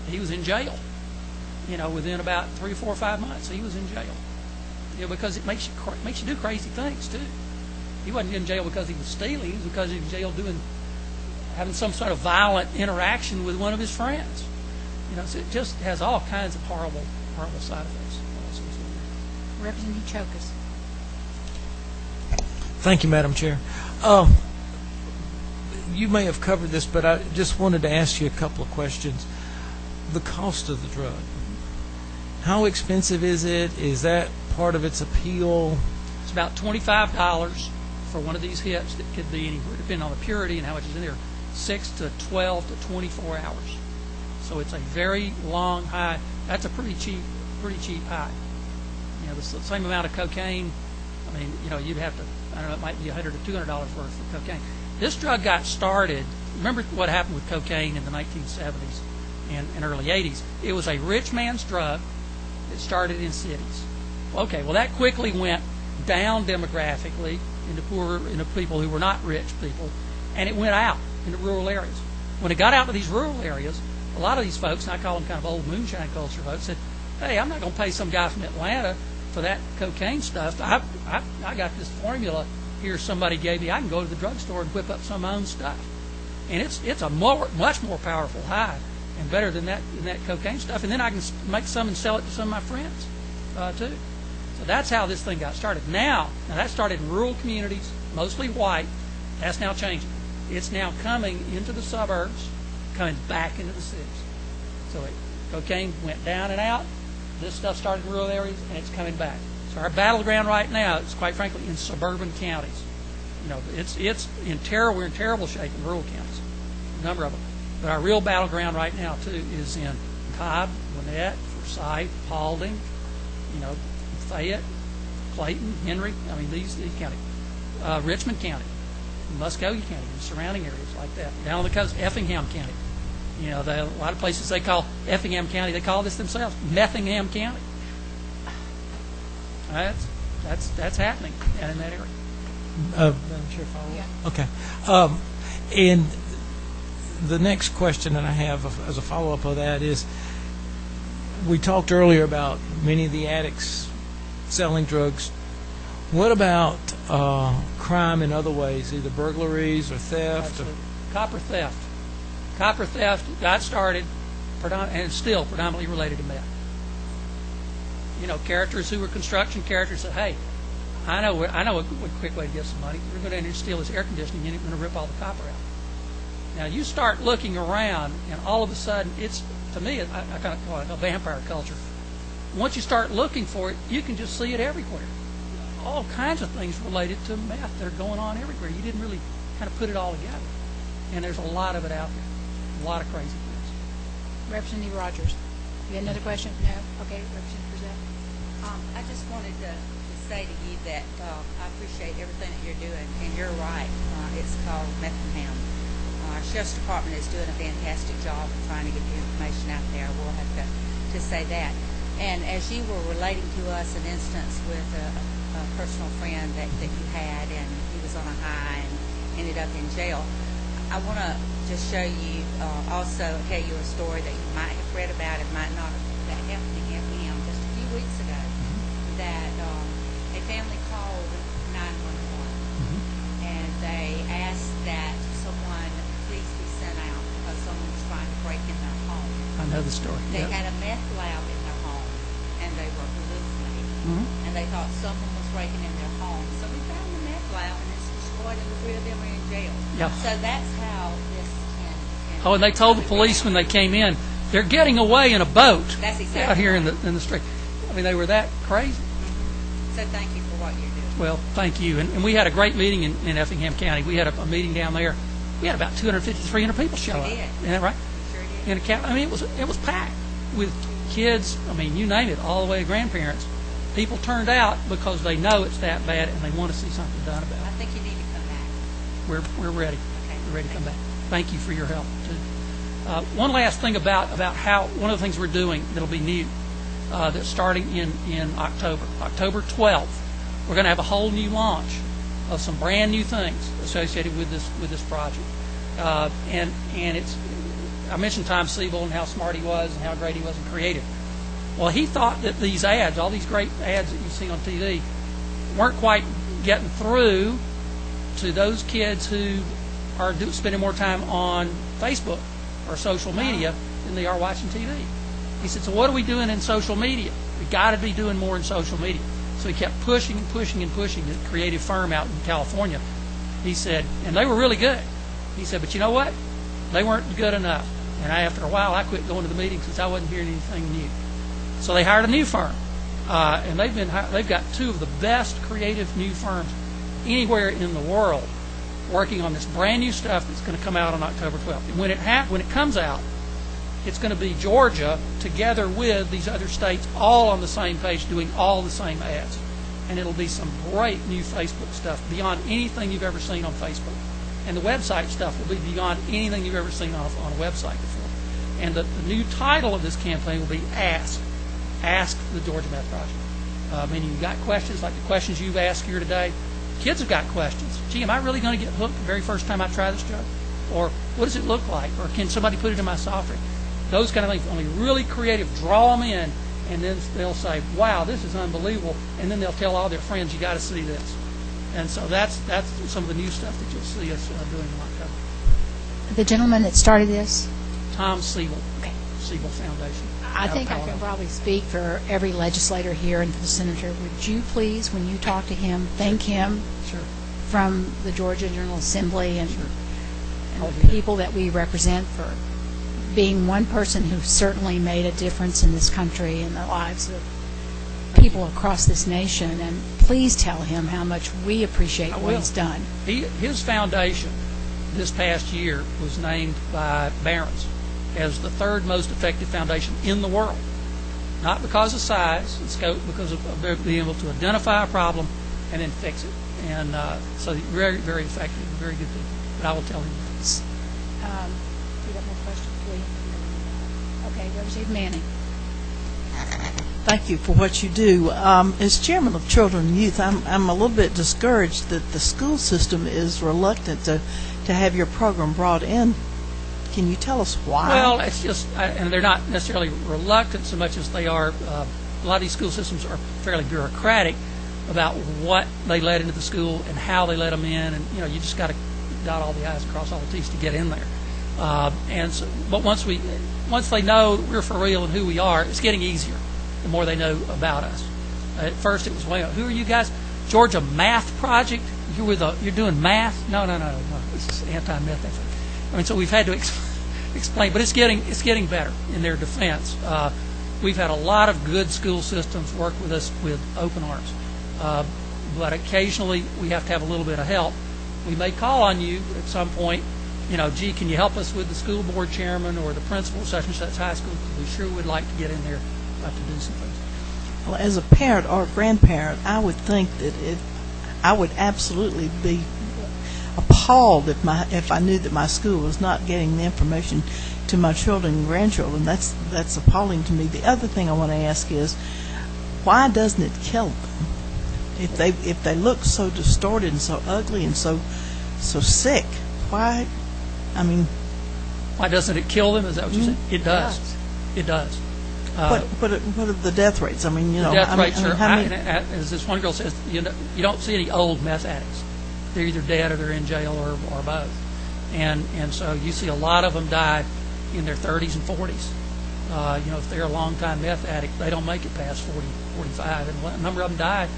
he was in jail. Within about 3, 4, 5 months, he was in jail. Because it makes you do crazy things too. He wasn't in jail because he was stealing. He was because he was in jail having some sort of violent interaction with one of his friends. So it just has all kinds of horrible side effects. Representative Chokas. Thank you, Madam Chair. You may have covered this, but I just wanted to ask you a couple of questions. The cost of the drug. How expensive is it? Is that part of its appeal? It's about $25 for one of these hits. That could be anywhere, depending on the purity and how much is in there, 6 to 12 to 24 hours. So it's a very long high. That's a pretty cheap high. The same amount of cocaine. You'd have to, I don't know, it might be $100 to $200 worth for cocaine. This drug got started. Remember what happened with cocaine in the 1970s and early 80s? It was a rich man's drug. It started in cities. Okay, well that quickly went down demographically into people who were not rich people, and it went out into rural areas. When it got out to these rural areas, a lot of these folks, and I call them kind of old moonshine culture folks, said, hey, I'm not going to pay some guy from Atlanta for that cocaine stuff. I got this formula here somebody gave me. I can go to the drugstore and whip up some of my own stuff. And it's a much more powerful high and better than that cocaine stuff. And then I can make some and sell it to some of my friends too. So that's how this thing got started. Now that started in rural communities, mostly white. That's now changing. It's now coming into the suburbs, coming back into the cities. So cocaine went down and out. This stuff started in rural areas, and it's coming back. So our battleground right now is, quite frankly, in suburban counties. It's in terrible. We're in terrible shape in rural counties, a number of them. But our real battleground right now too is in Cobb, Gwinnett, Forsyth, Paulding, Fayette, Clayton, Henry. These counties, Richmond County, Muskogee County, and surrounding areas like that. Down on the coast, Effingham County. A lot of places they call Effingham County, they call this themselves Methingham County. That's happening in that area. Madam Chair, follow up? Okay. And the next question that I have as a follow-up of that is, we talked earlier about many of the addicts selling drugs. What about crime in other ways, either burglaries or theft? Copper theft. Copper theft got started, and it's still predominantly related to meth. Characters who were construction characters said, hey, I know a quick way to get some money. We're going to in and steal this air conditioning unit. We're going to rip all the copper out. Now, you start looking around, and all of a sudden, to me, I kind of call it a vampire culture. Once you start looking for it, you can just see it everywhere. All kinds of things related to meth that are going on everywhere. You didn't really kind of put it all together. And there's a lot of it out there. A lot of crazy things. Representative Rogers. You had another question? No? Okay, Representative Brazell. I just wanted to say to you that I appreciate everything that you're doing, and you're right. It's called Methingham. Our sheriff's department is doing a fantastic job of trying to get the information out there. We'll have to to say that. And as you were relating to us an instance with a personal friend that you had, and he was on a high and ended up in jail, I want to just show you, also tell you a story that you might have read about and might not have, that happened to him just a few weeks ago, that a family called 911, and they asked that someone please be sent out because someone was trying to break in their home. I know the story. They Yep. had a meth lab in their home, and they were hallucinating, and they thought someone was breaking in their home. So we found the meth lab, and it's destroyed, and the 3 of them are in jail. Yeah. So that's how this can Oh, and they told the police when they came in, they're getting away in a boat That's exactly out here in the street. I mean, they were that crazy. So thank you for what you're doing. Well, thank you. And we had a great meeting in Effingham County. We had a meeting down there. We had about 250, 300 people show up. We did. Isn't that right? Sure did. In a county. I mean, it was packed with kids. I mean, you name it, all the way to grandparents. People turned out because they know it's that bad and they want to see something done about it. I think you need to come back. We're ready. Okay. We're ready to come back. Thank you for your help too. One last thing about how one of the things we're doing that'll be new, that's starting in October 12th. We're going to have a whole new launch of some brand new things associated with this project. And it's, I mentioned Tom Siebel and how smart he was and how great he was and creative. Well, he thought that these ads, all these great ads that you see on TV, weren't quite getting through to those kids who are spending more time on Facebook or social media than they are watching TV. He said, so what are we doing in social media? We've got to be doing more in social media. So he kept pushing and pushing and pushing this creative firm out in California. He said, and they were really good. He said, but you know what? They weren't good enough. And after a while, I quit going to the meetings since I wasn't hearing anything new. So they hired a new firm. And they've got 2 of the best creative new firms anywhere in the world working on this brand new stuff that's going to come out on October 12th. And when it comes out, it's going to be Georgia together with these other states all on the same page doing all the same ads. And it'll be some great new Facebook stuff beyond anything you've ever seen on Facebook. And the website stuff will be beyond anything you've ever seen on a website before. And the new title of this campaign will be Ask the Georgia Meth Project. Meaning you've got questions like the questions you've asked here today. Kids have got questions. Gee, am I really going to get hooked the very first time I try this drug? Or what does it look like? Or can somebody put it in my soft drink? Those kind of things. Only really creative draw them in, and then they'll say, wow, this is unbelievable. And then they'll tell all their friends, you got to see this. And so that's some of the new stuff that you'll see us doing in October. The gentleman that started this? Tom Siebel. Okay. Siebel Foundation. I think I can probably speak for every legislator here and for the senator. Would you please, when you talk to him, thank him from the Georgia General Assembly and the people that we represent for being one person who certainly made a difference in this country and the lives of people across this nation. And please tell him how much we appreciate what he's done. His foundation this past year was named by Barron's as the 3rd most effective foundation in the world. Not because of size and scope, because of being able to identify a problem and then fix it. And so very, very effective, very good people. But I will tell him this. You got more questions, William? Okay, Representative Manning. Thank you for what you do. As chairman of Children and Youth, I'm a little bit discouraged that the school system is reluctant to have your program brought in. Can you tell us why? Well, it's just, and they're not necessarily reluctant so much as they are, a lot of these school systems are fairly bureaucratic about what they let into the school and how they let them in, and you just got to dot all the I's and cross all the T's to get in there. And so, but once they know we're for real and who we are, it's getting easier the more they know about us. At first, it was, well, who are you guys? Georgia Math Project? You're doing math? No. This is anti-meth. I mean, so we've had to explain, but it's getting better in their defense. We've had a lot of good school systems work with us with open arms, but occasionally we have to have a little bit of help. We may call on you at some point. Gee, can you help us with the school board chairman or the principal of such and such high school? We sure would like to get in there to do some things. Well, as a parent or grandparent, I would think that I would absolutely be appalled appalled if I knew that my school was not getting the information to my children and grandchildren. That's appalling to me. The other thing I want to ask is, why doesn't it kill them? If they look so distorted and so ugly and so sick, why? I mean, why doesn't it kill them? Is that what you said? It does. It does. What are the death rates? I mean, the death rates are, as this one girl says, you don't see any old meth addicts. They're either dead or they're in jail or both. And so you see a lot of them die in their 30s and 40s. If they're a long-time meth addict, they don't make it past 40, 45. And a number of them died.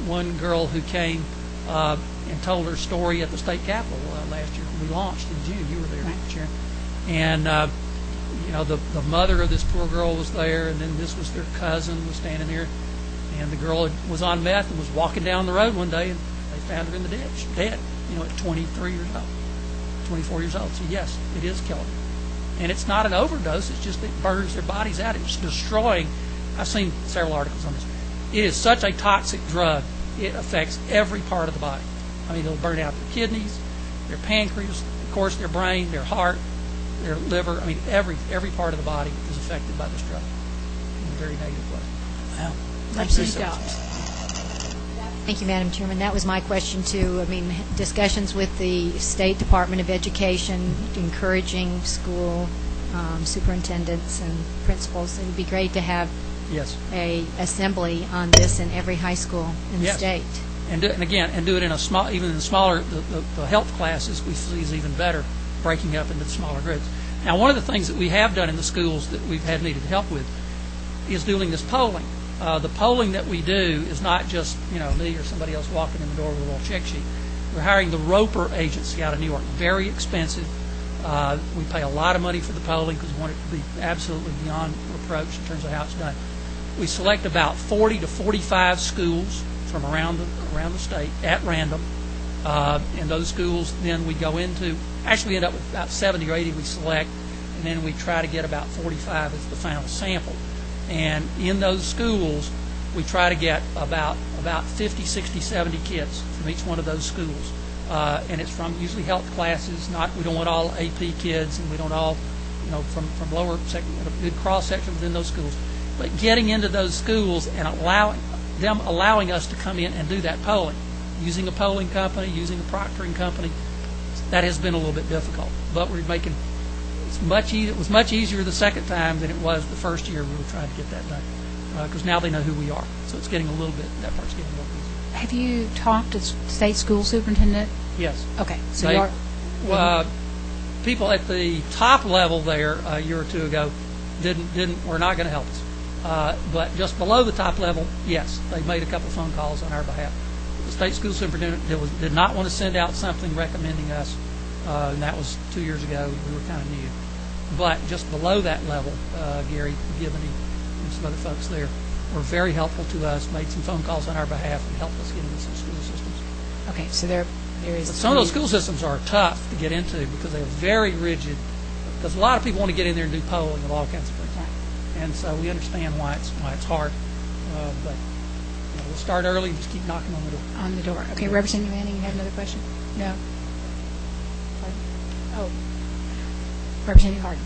One girl who came and told her story at the state capitol last year when we launched in June. You were there, Sharon. And the mother of this poor girl was there, and then this was their cousin was standing there, and the girl was on meth and was walking down the road one day, and they found her in the ditch, dead. At 23 years old, 24 years old. So yes, it is killing them. And it's not an overdose. It's just it burns their bodies out. It's destroying. I've seen several articles on this. It is such a toxic drug. It affects every part of the body. I mean, it'll burn out their kidneys, their pancreas, of course, their brain, their heart, their liver. I mean, every part of the body is affected by this drug in a very negative way. Wow. Thank you so much. Thank you, Madam Chairman. That was my question, too. I mean, discussions with the State Department of Education, encouraging school superintendents and principals. It would be great to have a assembly on this in every high school in the state. And do it in a small, even in the smaller, the health classes we see is even better, breaking up into the smaller groups. Now, one of the things that we have done in the schools that we've had needed help with is doing this polling. The polling that we do is not just me or somebody else walking in the door with a little check sheet. We're hiring the Roper Agency out of New York. Very expensive. We pay a lot of money for the polling because we want it to be absolutely beyond reproach in terms of how it's done. We select about 40 to 45 schools from around the state at random. And those schools then we go into, actually end up with about 70 or 80 we select, and then we try to get about 45 as the final sample. And in those schools, we try to get about 50, 60, 70 kids from each one of those schools. And it's from usually health classes. We don't want all AP kids, and we don't all, from lower section, a good cross section within those schools. But getting into those schools and allowing us to come in and do that polling, using a polling company, using a proctoring company, that has been a little bit difficult. But we're making it was much easier the second time than it was the first year we were trying to get that done, because now they know who we are. So it's getting that part's getting a little easier. Have you talked to state school superintendent? Yes. Okay. So people at the top level there a year or two ago were not going to help us. But just below the top level, yes, they made a couple phone calls on our behalf. The state school superintendent did not want to send out something recommending us, and that was 2 years ago. We were kind of new. But just below that level, Gary Gibney and some other folks there were very helpful to us, made some phone calls on our behalf, and helped us get into some school systems. Okay, so there is... But some of those school systems are tough to get into because they are very rigid, because a lot of people want to get in there and do polling of all kinds of things. Right. And so we understand why it's hard. But we'll start early and just keep knocking on the door. On the door. Okay, Representative Manning, you have another question? No? Pardon? Oh. Representative Harden.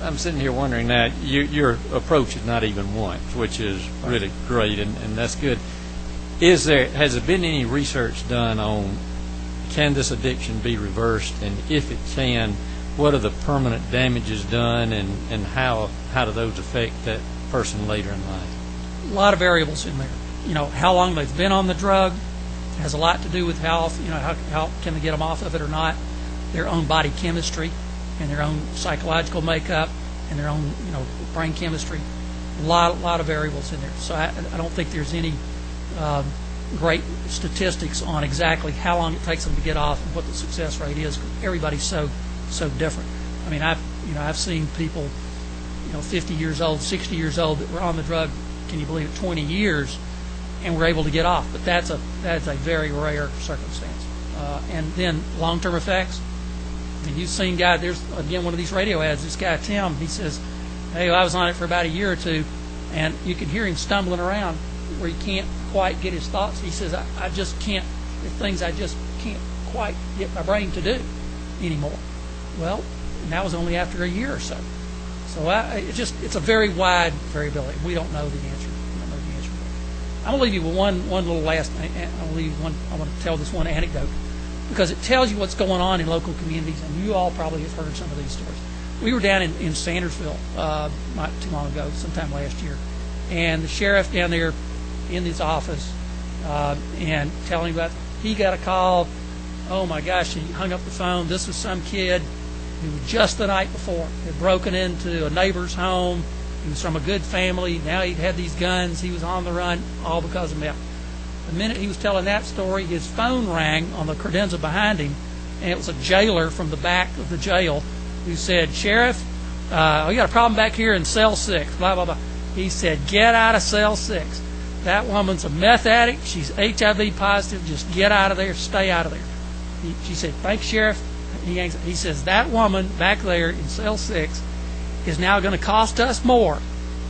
I'm sitting here wondering now, your approach is not even once, which is really great, and that's good. Has there been any research done on can this addiction be reversed, and if it can, what are the permanent damages done, and how do those affect that person later in life? A lot of variables in there. How long they've been on the drug has a lot to do with how can they get them off of it or not. Their own body chemistry and their own psychological makeup and their own brain chemistry. A lot of variables in there. So I don't think there's any great statistics on exactly how long it takes them to get off and what the success rate is. Everybody's so different. I mean, I've seen people 50 years old, 60 years old that were on the drug, can you believe it, 20 years, and were able to get off. But that's a very rare circumstance. And then long-term effects. I mean, you've seen there's again one of these radio ads. This guy Tim, he says, "Hey, I was on it for about a year or two, and you could hear him stumbling around where he can't quite get his thoughts. He says, I just can't, there's things I just can't quite get my brain to do anymore. Well, and that was only after a year or so. So it's a very wide variability. We don't know the answer. I'm going to leave you with one little last thing. I want to tell this one anecdote because it tells you what's going on in local communities, and you all probably have heard some of these stories. We were down in Sandersville not too long ago, sometime last year, and the sheriff down there in his office and telling about he got a call. Oh my gosh, he hung up the phone. This was some kid who just the night before had broken into a neighbor's home. He was from a good family. Now he'd had these guns. He was on the run, all because of meth. The minute he was telling that story, his phone rang on the credenza behind him, and it was a jailer from the back of the jail who said, "Sheriff, we got a problem back here in cell 6, blah, blah, blah." He said, "Get out of cell 6. That woman's a meth addict. She's HIV positive. Just get out of there. Stay out of there." She said, "Thanks, Sheriff." He says, "That woman back there in cell 6 is now going to cost us more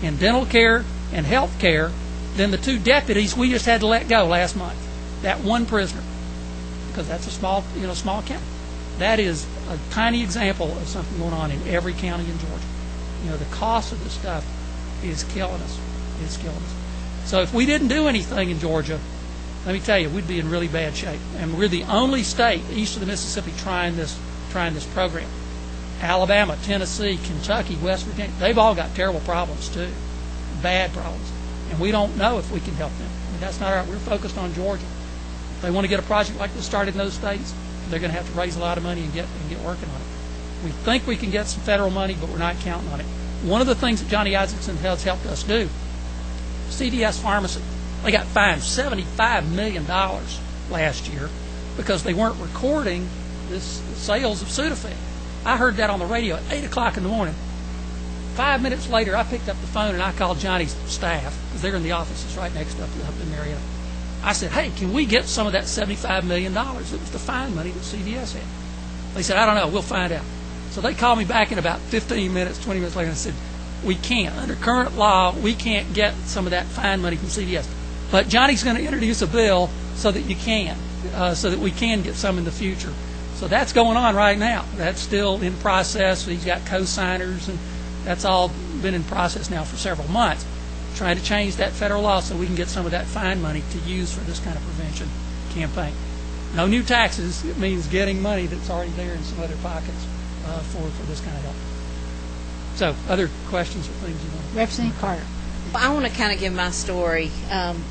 in dental care and health care than the 2 deputies we just had to let go last month. That one prisoner." Because that's a small county. That is a tiny example of something going on in every county in Georgia. The cost of this stuff is killing us. It's killing us. So if we didn't do anything in Georgia, let me tell you, we'd be in really bad shape. And we're the only state east of the Mississippi trying this program. Alabama, Tennessee, Kentucky, West Virginia, they've all got terrible problems too, bad problems. And we don't know if we can help them. That's not our, we're focused on Georgia. If they want to get a project like this started in those states, they're going to have to raise a lot of money and get working on it. We think we can get some federal money, but we're not counting on it. One of the things that Johnny Isaacson has helped us do, CVS Pharmacy, they got fined $75 million last year because they weren't recording this sales of Sudafed. I heard that on the radio at 8 o'clock in the morning. 5 minutes later, I picked up the phone and I called Johnny's staff, because they're in the offices right next up in Marietta. I said, "Hey, can we get some of that $75 million? It was the fine money that CVS had." They said, "I don't know, we'll find out." So they called me back in about 15 minutes, 20 minutes later, and said, "We can't. Under current law, we can't get some of that fine money from CVS. But Johnny's going to introduce a bill so that you can, so that we can get some in the future." So that's going on right now. That's still in process. He's got co-signers, and that's all been in process now for several months, trying to change that federal law so we can get some of that fine money to use for this kind of prevention campaign. No new taxes. It means getting money that's already there in some other pockets for this kind of help. So, other questions or things you want? Representative Carter. I want to kind of give my story.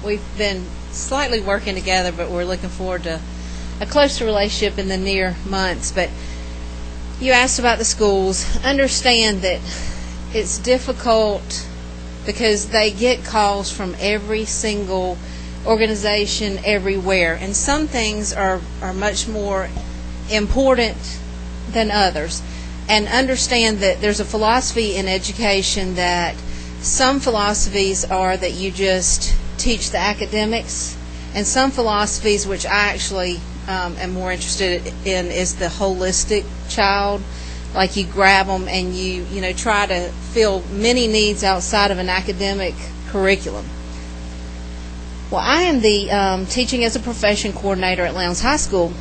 We've been slightly working together, but we're looking forward to a closer relationship in the near months. But you asked about the schools. Understand that it's difficult because they get calls from every single organization everywhere, and some things are much more important than others. And understand that there's a philosophy in education that some philosophies are that you just teach the academics, and some philosophies, which I actually am more interested in, is the holistic child. Like you grab them and you try to fill many needs outside of an academic curriculum. Well, I am the teaching as a profession coordinator at Lowndes High School,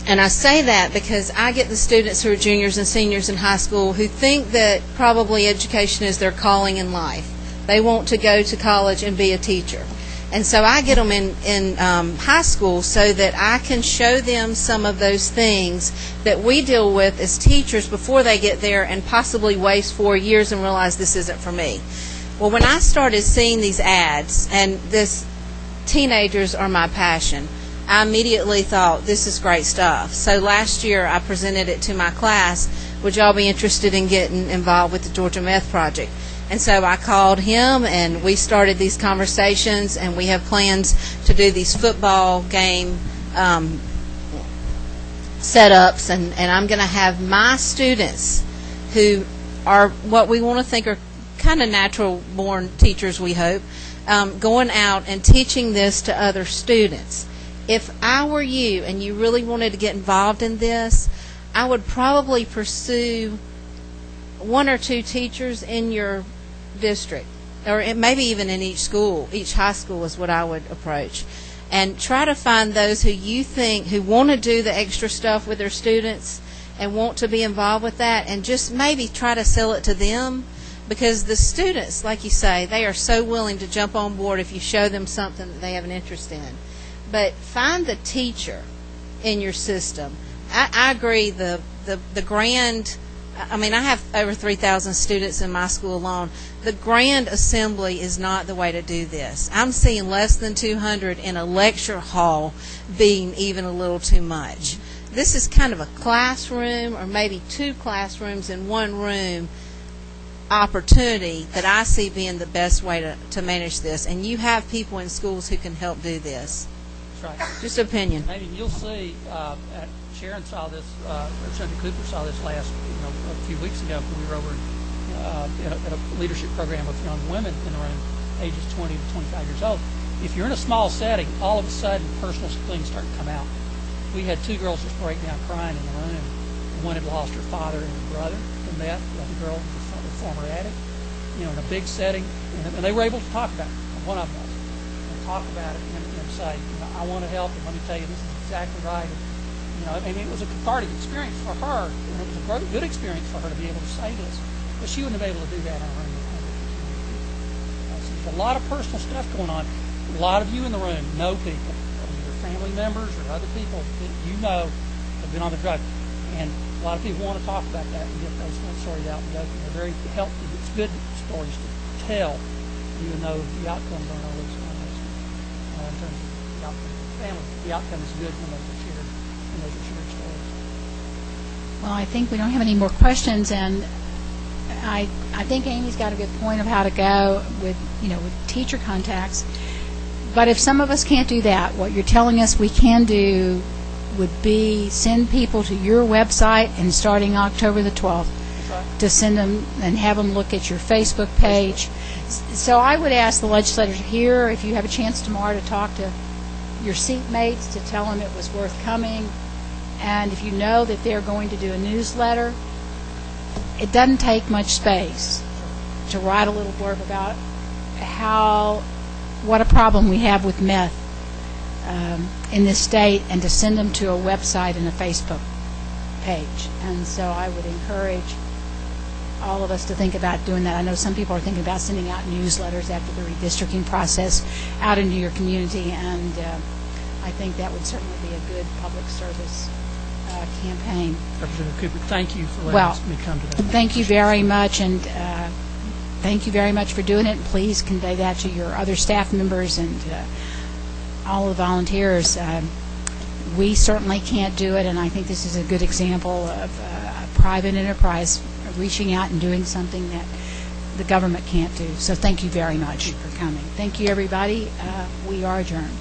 and I say that because I get the students who are juniors and seniors in high school who think that probably education is their calling in life. They want to go to college and be a teacher. And so I get them in high school so that I can show them some of those things that we deal with as teachers before they get there and possibly waste 4 years and realize this isn't for me. Well, when I started seeing these ads, and teenagers are my passion, I immediately thought, this is great stuff. So last year I presented it to my class. Would y'all be interested in getting involved with the Georgia Meth Project? And so I called him, and we started these conversations, and we have plans to do these football game setups, and I'm going to have my students, who are what we want to think are kind of natural-born teachers, we hope, going out and teaching this to other students. If I were you and you really wanted to get involved in this, I would probably pursue 1 or 2 teachers in your district or maybe even in each school, each high school is what I would approach. And try to find those who you think, who want to do the extra stuff with their students and want to be involved with that, and just maybe try to sell it to them. Because the students, like you say, they are so willing to jump on board if you show them something that they have an interest in. But find the teacher in your system. I agree, the grand, I mean, I have over 3,000 students in my school alone. The grand assembly is not the way to do this. I'm seeing less than 200 in a lecture hall being even a little too much. This is kind of a classroom, or maybe 2 classrooms in one room opportunity that I see being the best way to manage this. And you have people in schools who can help do this. That's right. Just opinion. Maybe you'll see, Sharon saw this, Representative Cooper saw this last, a few weeks ago when we were over at a leadership program with young women in the room, ages 20 to 25 years old. If you're in a small setting, all of a sudden personal things start to come out. We had 2 girls just break down crying in the room. One had lost her father and her brother to meth. The other girl was a former addict. In a big setting, and they were able to talk about it. One of them was, and talk about it and say, I want to help, and let me tell you, this is exactly right. And, it was a cathartic experience for her, and it was a good experience for her to be able to say this. But she wouldn't have been able to do that on her own. So there's a lot of personal stuff going on. A lot of you in the room know people, either family members or other people that you know have been on the drug. And a lot of people want to talk about that and get those stories out. And they're very helpful. It's good stories to tell, even though the outcomes aren't always in terms of the outcome of the family. The outcome is good when those are shared stories. Well, I think we don't have any more questions, and I think Amy's got a good point of how to go with teacher contacts. But if some of us can't do that, what you're telling us we can do would be send people to your website, and starting October the 12th, to send them and have them look at your Facebook page. So I would ask the legislators here, if you have a chance tomorrow, to talk to your seatmates, to tell them it was worth coming. And if you know that they're going to do a newsletter, it doesn't take much space to write a little blurb about what a problem we have with meth in this state, and to send them to a website and a Facebook page. And so I would encourage all of us to think about doing that. I know some people are thinking about sending out newsletters after the redistricting process out into your community, and I think that would certainly be a good public service campaign. Representative Cooper, thank you for letting me come to that. Thank you very much, and thank you very much for doing it. And please convey that to your other staff members and all the volunteers. We certainly can't do it, and I think this is a good example of a private enterprise reaching out and doing something that the government can't do. So thank you very much for coming. Thank you, everybody. We are adjourned.